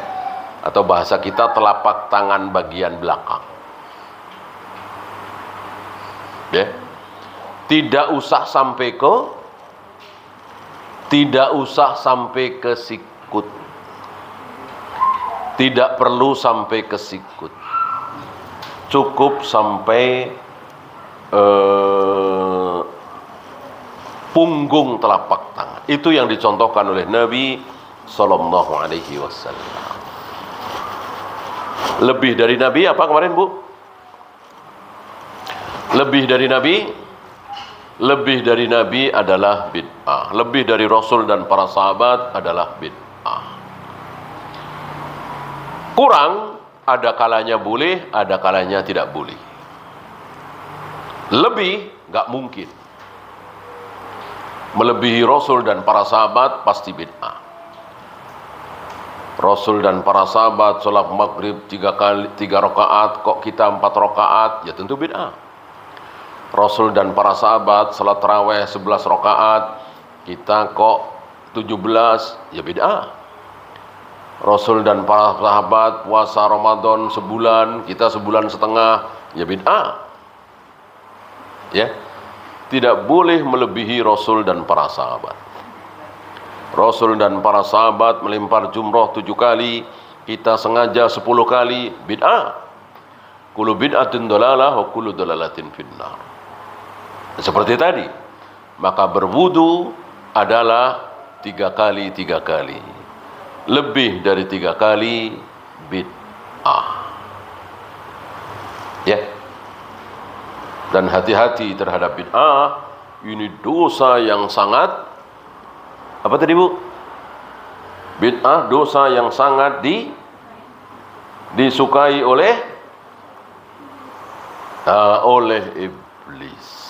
Atau bahasa kita telapak tangan bagian belakang. Ya. Tidak usah sampai ke sikut. Tidak perlu sampai ke sikut. Cukup sampai punggung telapak tangan. Itu yang dicontohkan oleh Nabi Sallallahu Alaihi Wasallam. Lebih dari Nabi apa kemarin, Bu? Lebih dari Nabi adalah bid'ah. Lebih dari Rasul dan para sahabat adalah bid'ah. Kurang, ada kalanya boleh, ada kalanya tidak boleh. Lebih, nggak mungkin. Melebihi Rasul dan para sahabat pasti bid'ah. Rasul dan para sahabat sholat maghrib 3 rakaat, kok kita 4 rakaat, ya tentu bid'ah. Rasul dan para sahabat sholat tarawih 11 rakaat, kita kok 17, ya bid'ah. Rasul dan para sahabat puasa Ramadan sebulan, kita sebulan setengah, ya bid'ah. Ya, tidak boleh melebihi Rasul dan para sahabat. Rasul dan para sahabat melempar jumroh 7 kali, kita sengaja 10 kali, bid'ah. Kullu bid'atin dalalah wa kullu dalalatin finnar. Seperti tadi, maka berwudu adalah 3 kali 3 kali. Lebih dari 3 kali bid'ah. Ya. Dan hati-hati terhadap bid'ah. Ini dosa yang sangat, apa tadi, Bu? Bid'ah dosa yang sangat disukai oleh iblis.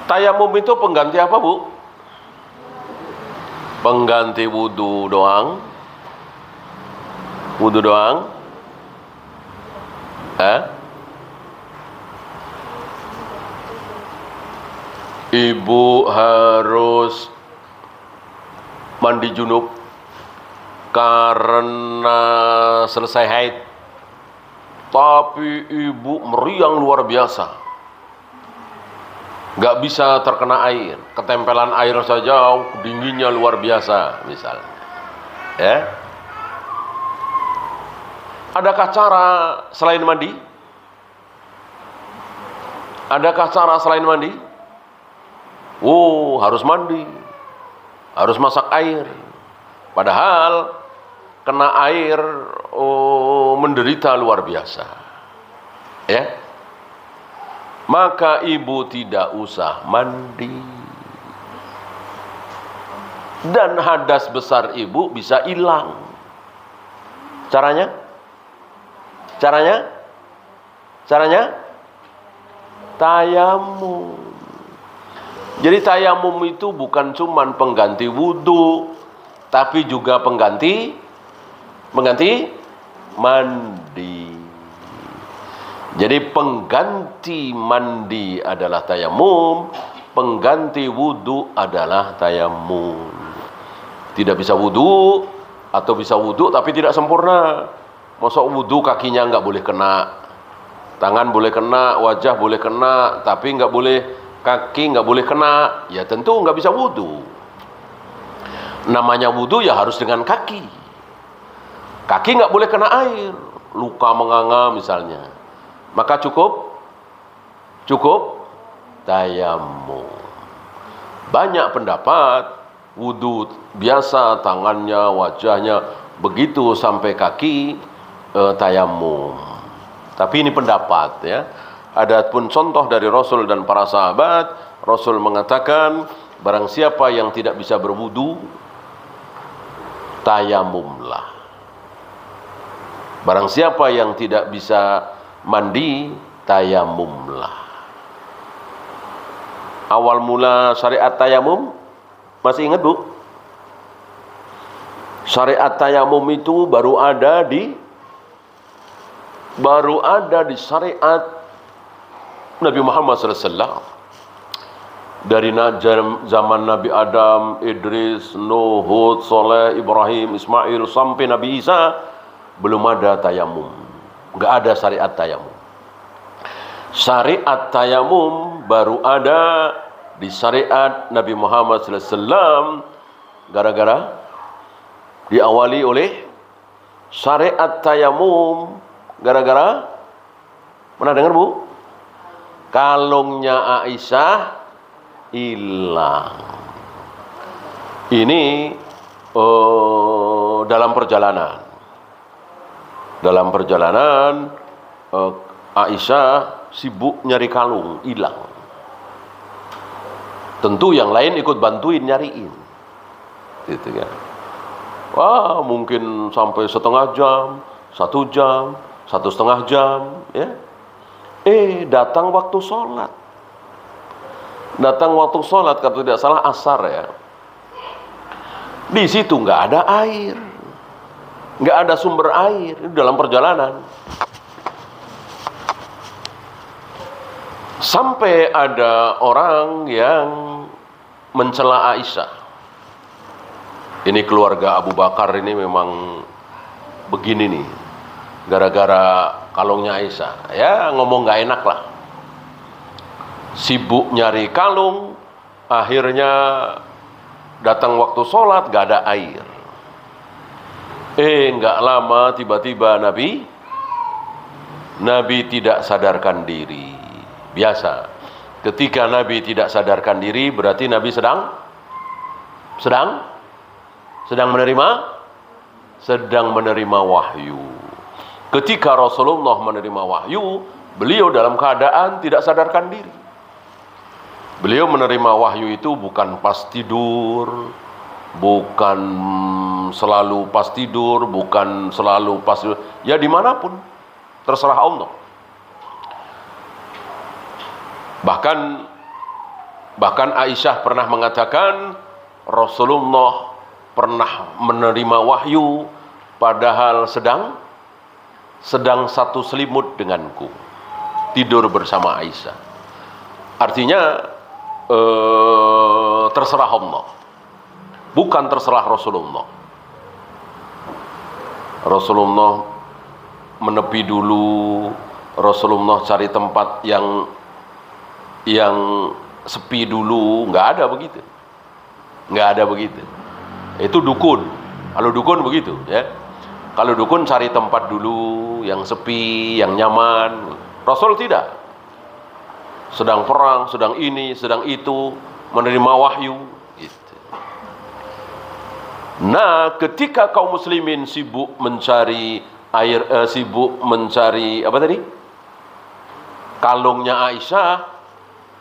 Tayamum itu pengganti apa, Bu? Pengganti wudu doang? Wudu doang? Ibu harus mandi junub karena selesai haid, tapi ibu meriang luar biasa, nggak bisa terkena air, ketempelan air saja dinginnya luar biasa misalnya. Ya. Adakah cara selain mandi? Adakah cara selain mandi? Harus mandi, harus masak air. Padahal kena air, menderita luar biasa. Ya. Maka ibu tidak usah mandi. Dan hadas besar ibu bisa hilang. Caranya? Tayamum. Jadi tayamum itu bukan cuman pengganti wudu, tapi juga pengganti mandi. Jadi pengganti mandi adalah tayamum, pengganti wudu adalah tayamum. Tidak bisa wudu, atau bisa wudu tapi tidak sempurna. Masuk wudu kakinya nggak boleh kena, tangan boleh kena, wajah boleh kena, tapi nggak boleh, kaki nggak boleh kena, ya tentu nggak bisa wudu. Namanya wudu ya harus dengan kaki. Kaki nggak boleh kena air, luka menganga misalnya. Maka cukup tayamum. Banyak pendapat wudu biasa, tangannya, wajahnya, begitu sampai kaki tayamum. Tapi ini pendapat ya. Adapun contoh dari Rasul dan para sahabat, Rasul mengatakan barang siapa yang tidak bisa berwudu, tayamumlah. Barang siapa yang tidak bisa mandi, tayamumlah. Awal mula syariat tayamum, masih ingat Bu? Syariat tayamum itu baru ada di syariat Nabi Muhammad SAW. Dari zaman Nabi Adam, Idris, Nuh, Hud, Saleh, Ibrahim, Ismail sampai Nabi Isa belum ada tayamum. Enggak ada syariat tayamum. Syariat tayamum baru ada di syariat Nabi Muhammad SAW gara-gara diawali oleh syariat tayamum gara-gara, pernah dengar Bu? Kalungnya Aisyah hilang. Ini dalam perjalanan. Aisyah sibuk nyari kalung, hilang. Tentu yang lain ikut bantuin nyariin. Gitu kan. Wah, mungkin sampai setengah jam, 1 jam, 1,5 jam, ya. Datang waktu sholat. Kalau tidak salah asar ya. Di situ nggak ada air, nggak ada sumber air. Ini dalam perjalanan. Sampai ada orang yang mencela Aisyah. Ini keluarga Abu Bakar ini memang begini nih. Gara-gara kalungnya Aisyah, ya ngomong gak enak lah. Sibuk nyari kalung, akhirnya datang waktu sholat gak ada air. Gak lama tiba-tiba Nabi tidak sadarkan diri. Biasa, ketika Nabi tidak sadarkan diri berarti Nabi sedang menerima wahyu. Ketika Rasulullah menerima wahyu, beliau dalam keadaan tidak sadarkan diri. Beliau menerima wahyu itu bukan pas tidur, bukan selalu pas tidur, bukan selalu pas, ya dimanapun, terserah Allah. Bahkan Aisyah pernah mengatakan Rasulullah pernah menerima wahyu padahal sedang satu selimut denganku, tidur bersama Aisyah. Artinya terserah Allah, bukan terserah Rasulullah. Rasulullah menepi dulu, Rasulullah cari tempat yang sepi dulu, nggak ada begitu. Itu dukun. Kalau dukun begitu ya. Kalau dukun cari tempat dulu yang sepi, yang nyaman. Rasul tidak. Sedang perang, sedang ini, sedang itu, menerima wahyu. Gitu. Nah, ketika kaum muslimin sibuk mencari air, sibuk mencari apa tadi? Kalungnya Aisyah,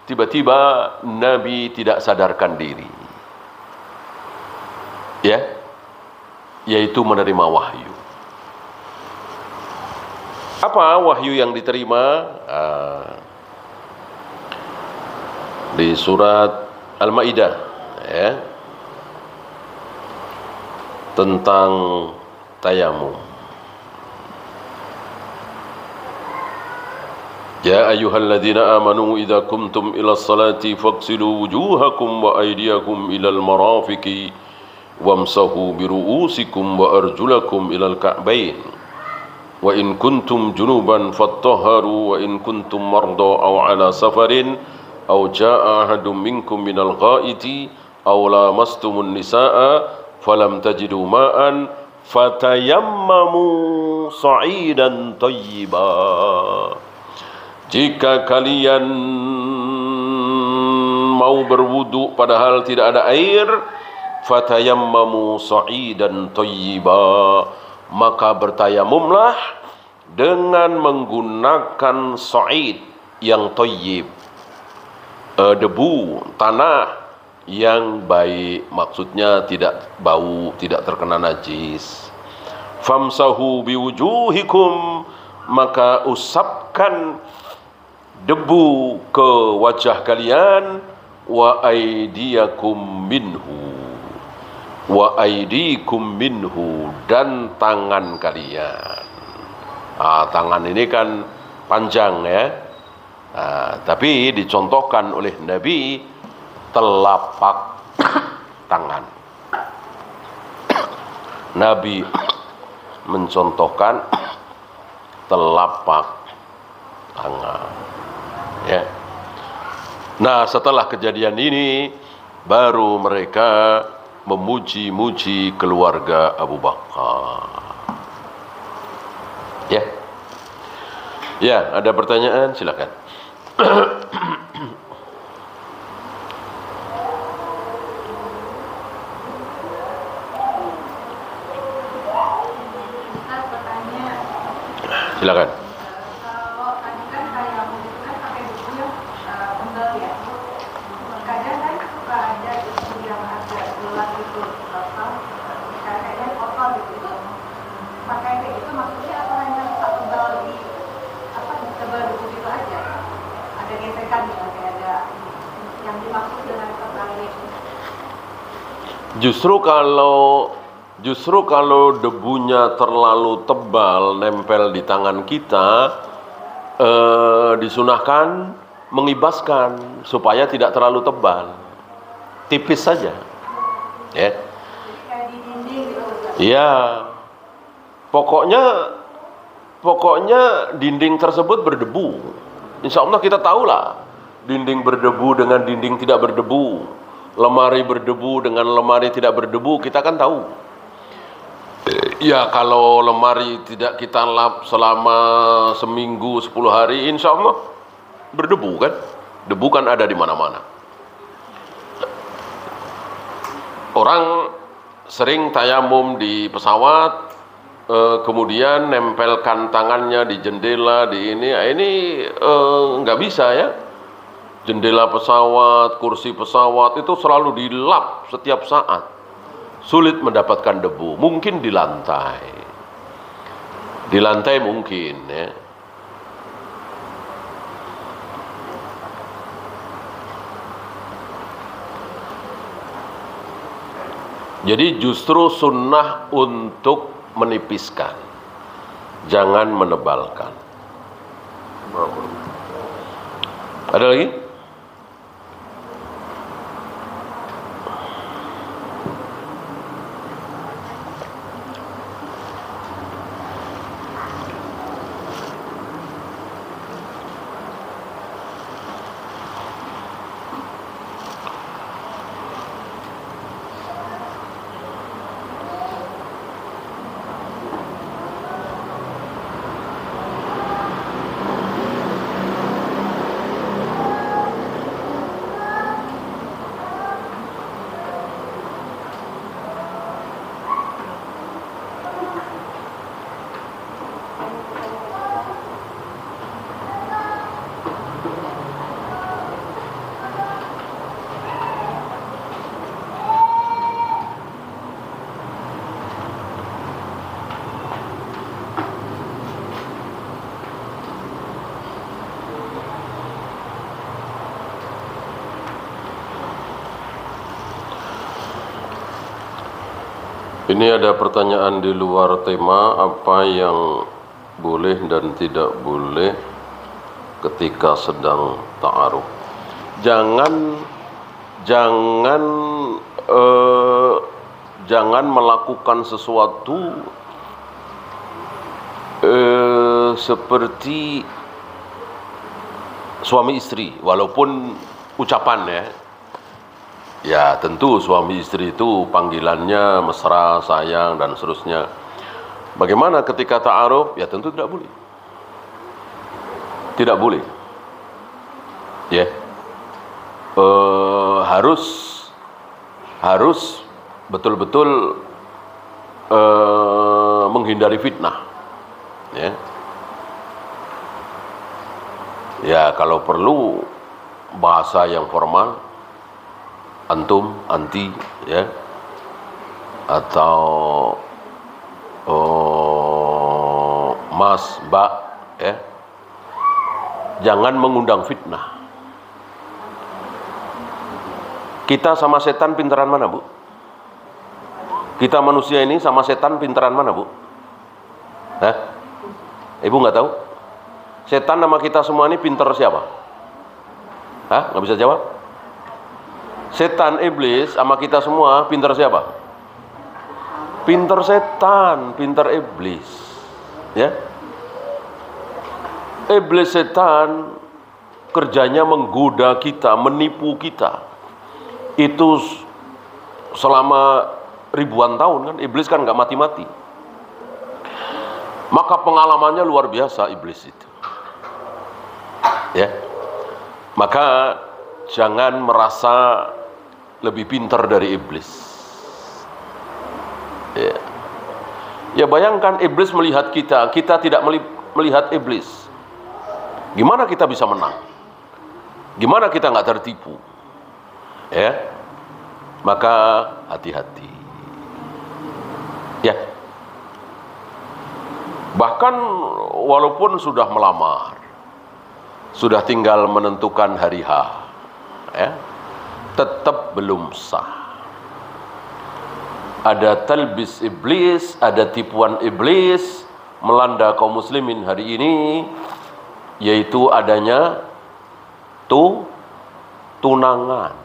tiba-tiba Nabi tidak sadarkan diri. Ya, yaitu menerima wahyu. Apa wahyu yang diterima? Di surat Al-Maidah ya, tentang tayamum. Ya ayyuhalladzina amanu idza kumtum ilas salati faghsilu wujuhakum wa aydiyakum ilal marafiqi wamsahu biru'usikum wa arjulakum ilal ka'bain wa in kuntum junuban fattahharu wa in kuntum marda aw ala safarin aw jaa'a ahadum minkum minal ghaiti aw lamastumun nisaa falam tajidu ma'an fatayammamu sa'idan thayyiba. Jika kalian mau berwudu padahal tidak ada air, fatayammamu sa'idan thayyiba, maka bertayamumlah dengan menggunakan sa'id yang thayyib, debu tanah yang baik, maksudnya tidak bau, tidak terkena najis. Famsahu biwujuhikum, maka usapkan debu ke wajah kalian, wa aydiyakum minhu, wa aydikum minhu, dan tangan kalian. Tangan ini kan panjang ya, tapi dicontohkan oleh Nabi telapak tangan. Nabi mencontohkan telapak tangan ya. Nah, setelah kejadian ini baru mereka memuji-muji keluarga Abu Bakar. Ya. Ya, ada pertanyaan, silakan. Silakan. Kalau tadi kan kayak kan pakai buku yang tebal ya. Kadang kan suka ada buku yang agak gelap gitu, kayaknya kotor gitu. Pakai kayak gitu maksudnya apa, hanya tebal di tebal buku itu aja? Ada gesekan gitu, kayak ada yang dimaksud dengan tebal itu. Justru kalau debunya terlalu tebal nempel di tangan kita, disunahkan mengibaskan supaya tidak terlalu tebal, tipis saja, ya. Kayak di dinding gitu. Iya, pokoknya dinding tersebut berdebu. Insya Allah kita tahulah dinding berdebu dengan dinding tidak berdebu, lemari berdebu dengan lemari tidak berdebu, kita kan tahu. Ya, kalau lemari tidak kita lap selama seminggu 10 hari, insya Allah berdebu kan. Debu kan ada di mana-mana. Orang sering tayamum di pesawat, kemudian nempelkan tangannya di jendela, di ini nggak bisa ya. Jendela pesawat, kursi pesawat itu selalu dilap setiap saat. Sulit mendapatkan debu, mungkin di lantai mungkin ya. Jadi justru sunnah untuk menipiskan, jangan menebalkan. Ada lagi? Ini ada pertanyaan di luar tema, apa yang boleh dan tidak boleh ketika sedang ta'aruf. Jangan melakukan sesuatu seperti suami istri, walaupun ucapan ya. Ya tentu suami istri itu panggilannya mesra, sayang, dan seterusnya. Bagaimana ketika ta'aruf? Ya tentu tidak boleh. Tidak boleh. Ya. Harus betul-betul menghindari fitnah. Ya. Ya, kalau perlu bahasa yang formal, antum, anti, ya, atau mas, mbak, ya. Jangan mengundang fitnah. Kita sama setan pintaran mana, Bu? Kita manusia ini sama setan pintaran mana, Bu? Hah? Ibu nggak tahu? Setan sama kita semua ini pintar siapa? Hah? Nggak bisa jawab? Setan, iblis sama kita semua pintar siapa? Pintar setan, pintar iblis. Ya? Iblis, setan kerjanya menggoda kita, menipu kita. Itu selama ribuan tahun kan, iblis kan nggak mati-mati. Maka pengalamannya luar biasa iblis itu. Ya. Maka jangan merasa lebih pintar dari iblis. Ya. Ya, bayangkan iblis melihat kita, kita tidak melihat iblis. Gimana kita bisa menang? Gimana kita nggak tertipu? Ya. Maka hati-hati. Ya. Bahkan walaupun sudah melamar, sudah tinggal menentukan hari H, ya, tetap belum sah. Ada talbis iblis, ada tipuan iblis melanda kaum muslimin hari ini, yaitu adanya tunangan.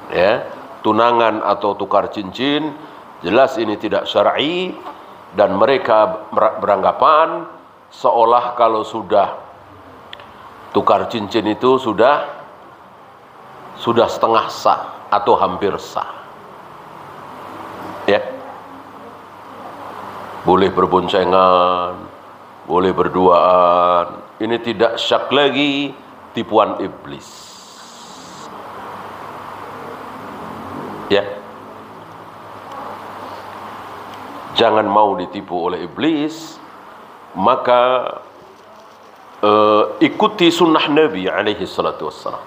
Ya, tunangan atau tukar cincin, jelas ini tidak syar'i. Dan mereka beranggapan seolah kalau sudah tukar cincin itu sudah setengah sah atau hampir sah. Ya. Boleh berboncengan, boleh berduaan. Ini tidak syak lagi tipuan iblis. Ya. Jangan mau ditipu oleh iblis, maka ikuti sunnah Nabi alaihi salatu wassalam.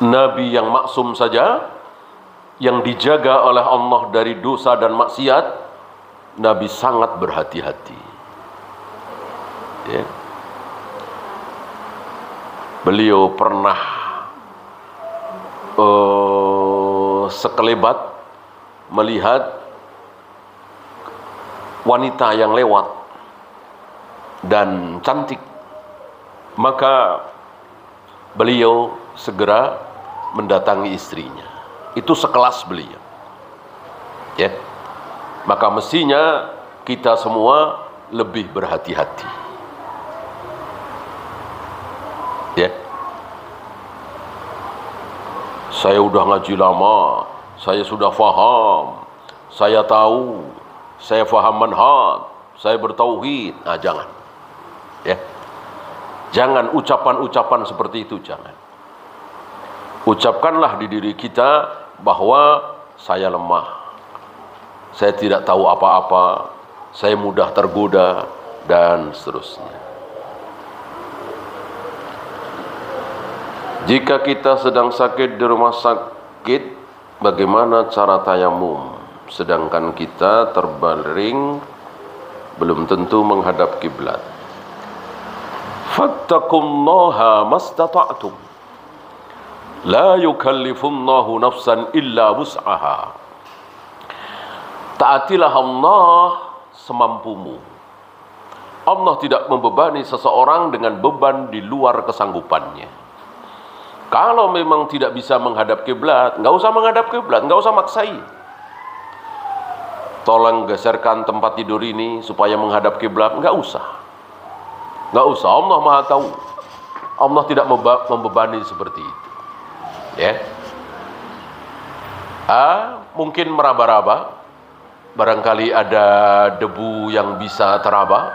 Nabi yang maksum saja, yang dijaga oleh Allah dari dosa dan maksiat, Nabi sangat berhati-hati. Ya. Beliau pernah sekelebat melihat wanita yang lewat dan cantik, maka beliau segera mendatangi istrinya. Itu sekelas beliau. Ya. Maka mestinya kita semua lebih berhati-hati. Ya. Saya udah ngaji lama, saya sudah faham, saya tahu, saya faham manhaj, saya bertauhid. Nah, jangan. Ya. Jangan ucapan-ucapan seperti itu, jangan. Ucapkanlah di diri kita bahwa saya lemah, saya tidak tahu apa-apa, saya mudah tergoda, dan seterusnya. Jika kita sedang sakit di rumah sakit, bagaimana cara tayamum? Sedangkan kita terbaring, belum tentu menghadap kiblat. Fattaqullaha mastata'tum. La yukallifullahu nafsan illa wus'aha. Taatilah Allah semampumu. Allah tidak membebani seseorang dengan beban di luar kesanggupannya. Kalau memang tidak bisa menghadap kiblat, nggak usah menghadap kiblat, nggak usah maksain. Tolong geserkan tempat tidur ini supaya menghadap kiblat, nggak usah. Nggak usah, Allah Maha tahu. Allah tidak membebani seperti itu. Ya. Mungkin meraba-raba, barangkali ada debu yang bisa teraba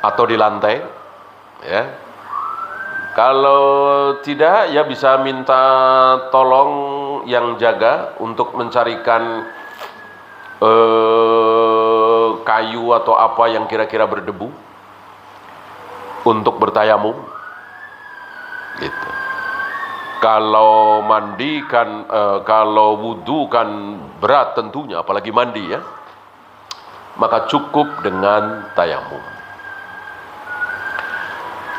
atau di lantai, ya. Kalau tidak, ya bisa minta tolong yang jaga untuk mencarikan kayu atau apa yang kira-kira berdebu untuk bertayamum. Gitu. Kalau mandi kan, kalau wudu kan berat tentunya, apalagi mandi ya, maka cukup dengan tayamum.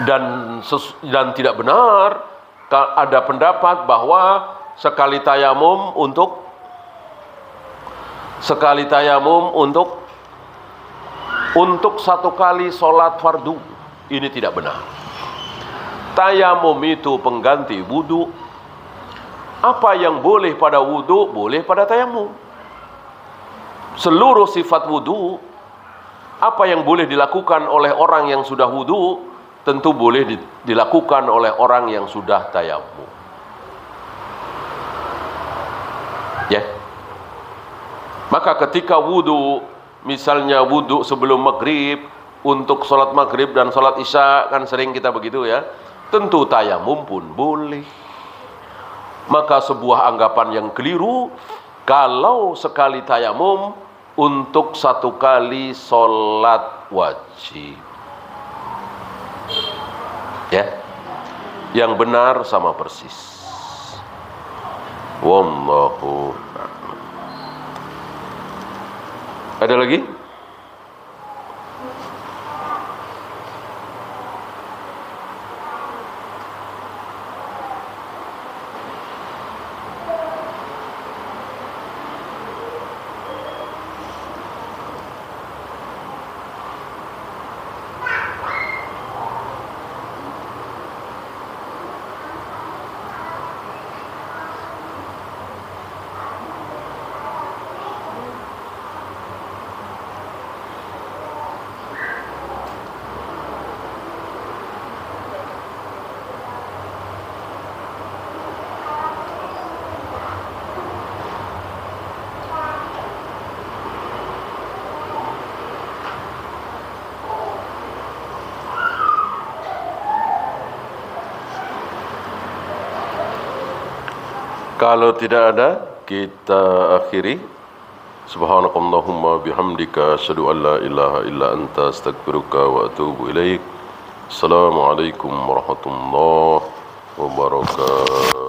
Dan tidak benar ada pendapat bahwa sekali tayamum untuk satu kali sholat fardu. Ini tidak benar. Tayamum itu pengganti wudu. Apa yang boleh pada wudu, boleh pada tayamum. Seluruh sifat wudu, apa yang boleh dilakukan oleh orang yang sudah wudu, tentu boleh dilakukan oleh orang yang sudah tayamum. Ya. Maka ketika wudu, misalnya wudu sebelum maghrib, untuk sholat maghrib dan sholat isya, kan sering kita begitu ya, tentu tayamum pun boleh. Maka sebuah anggapan yang keliru kalau sekali tayamum untuk satu kali sholat wajib. Ya, yang benar sama persis. Wallahu a'lam. Ada lagi? Kalau tidak ada, kita akhiri. Subhanakallahumma bihamdika asyhadu an la ilaha illa anta astaghfiruka wa atubu ilaik. Assalamualaikum warahmatullahi wabarakatuh.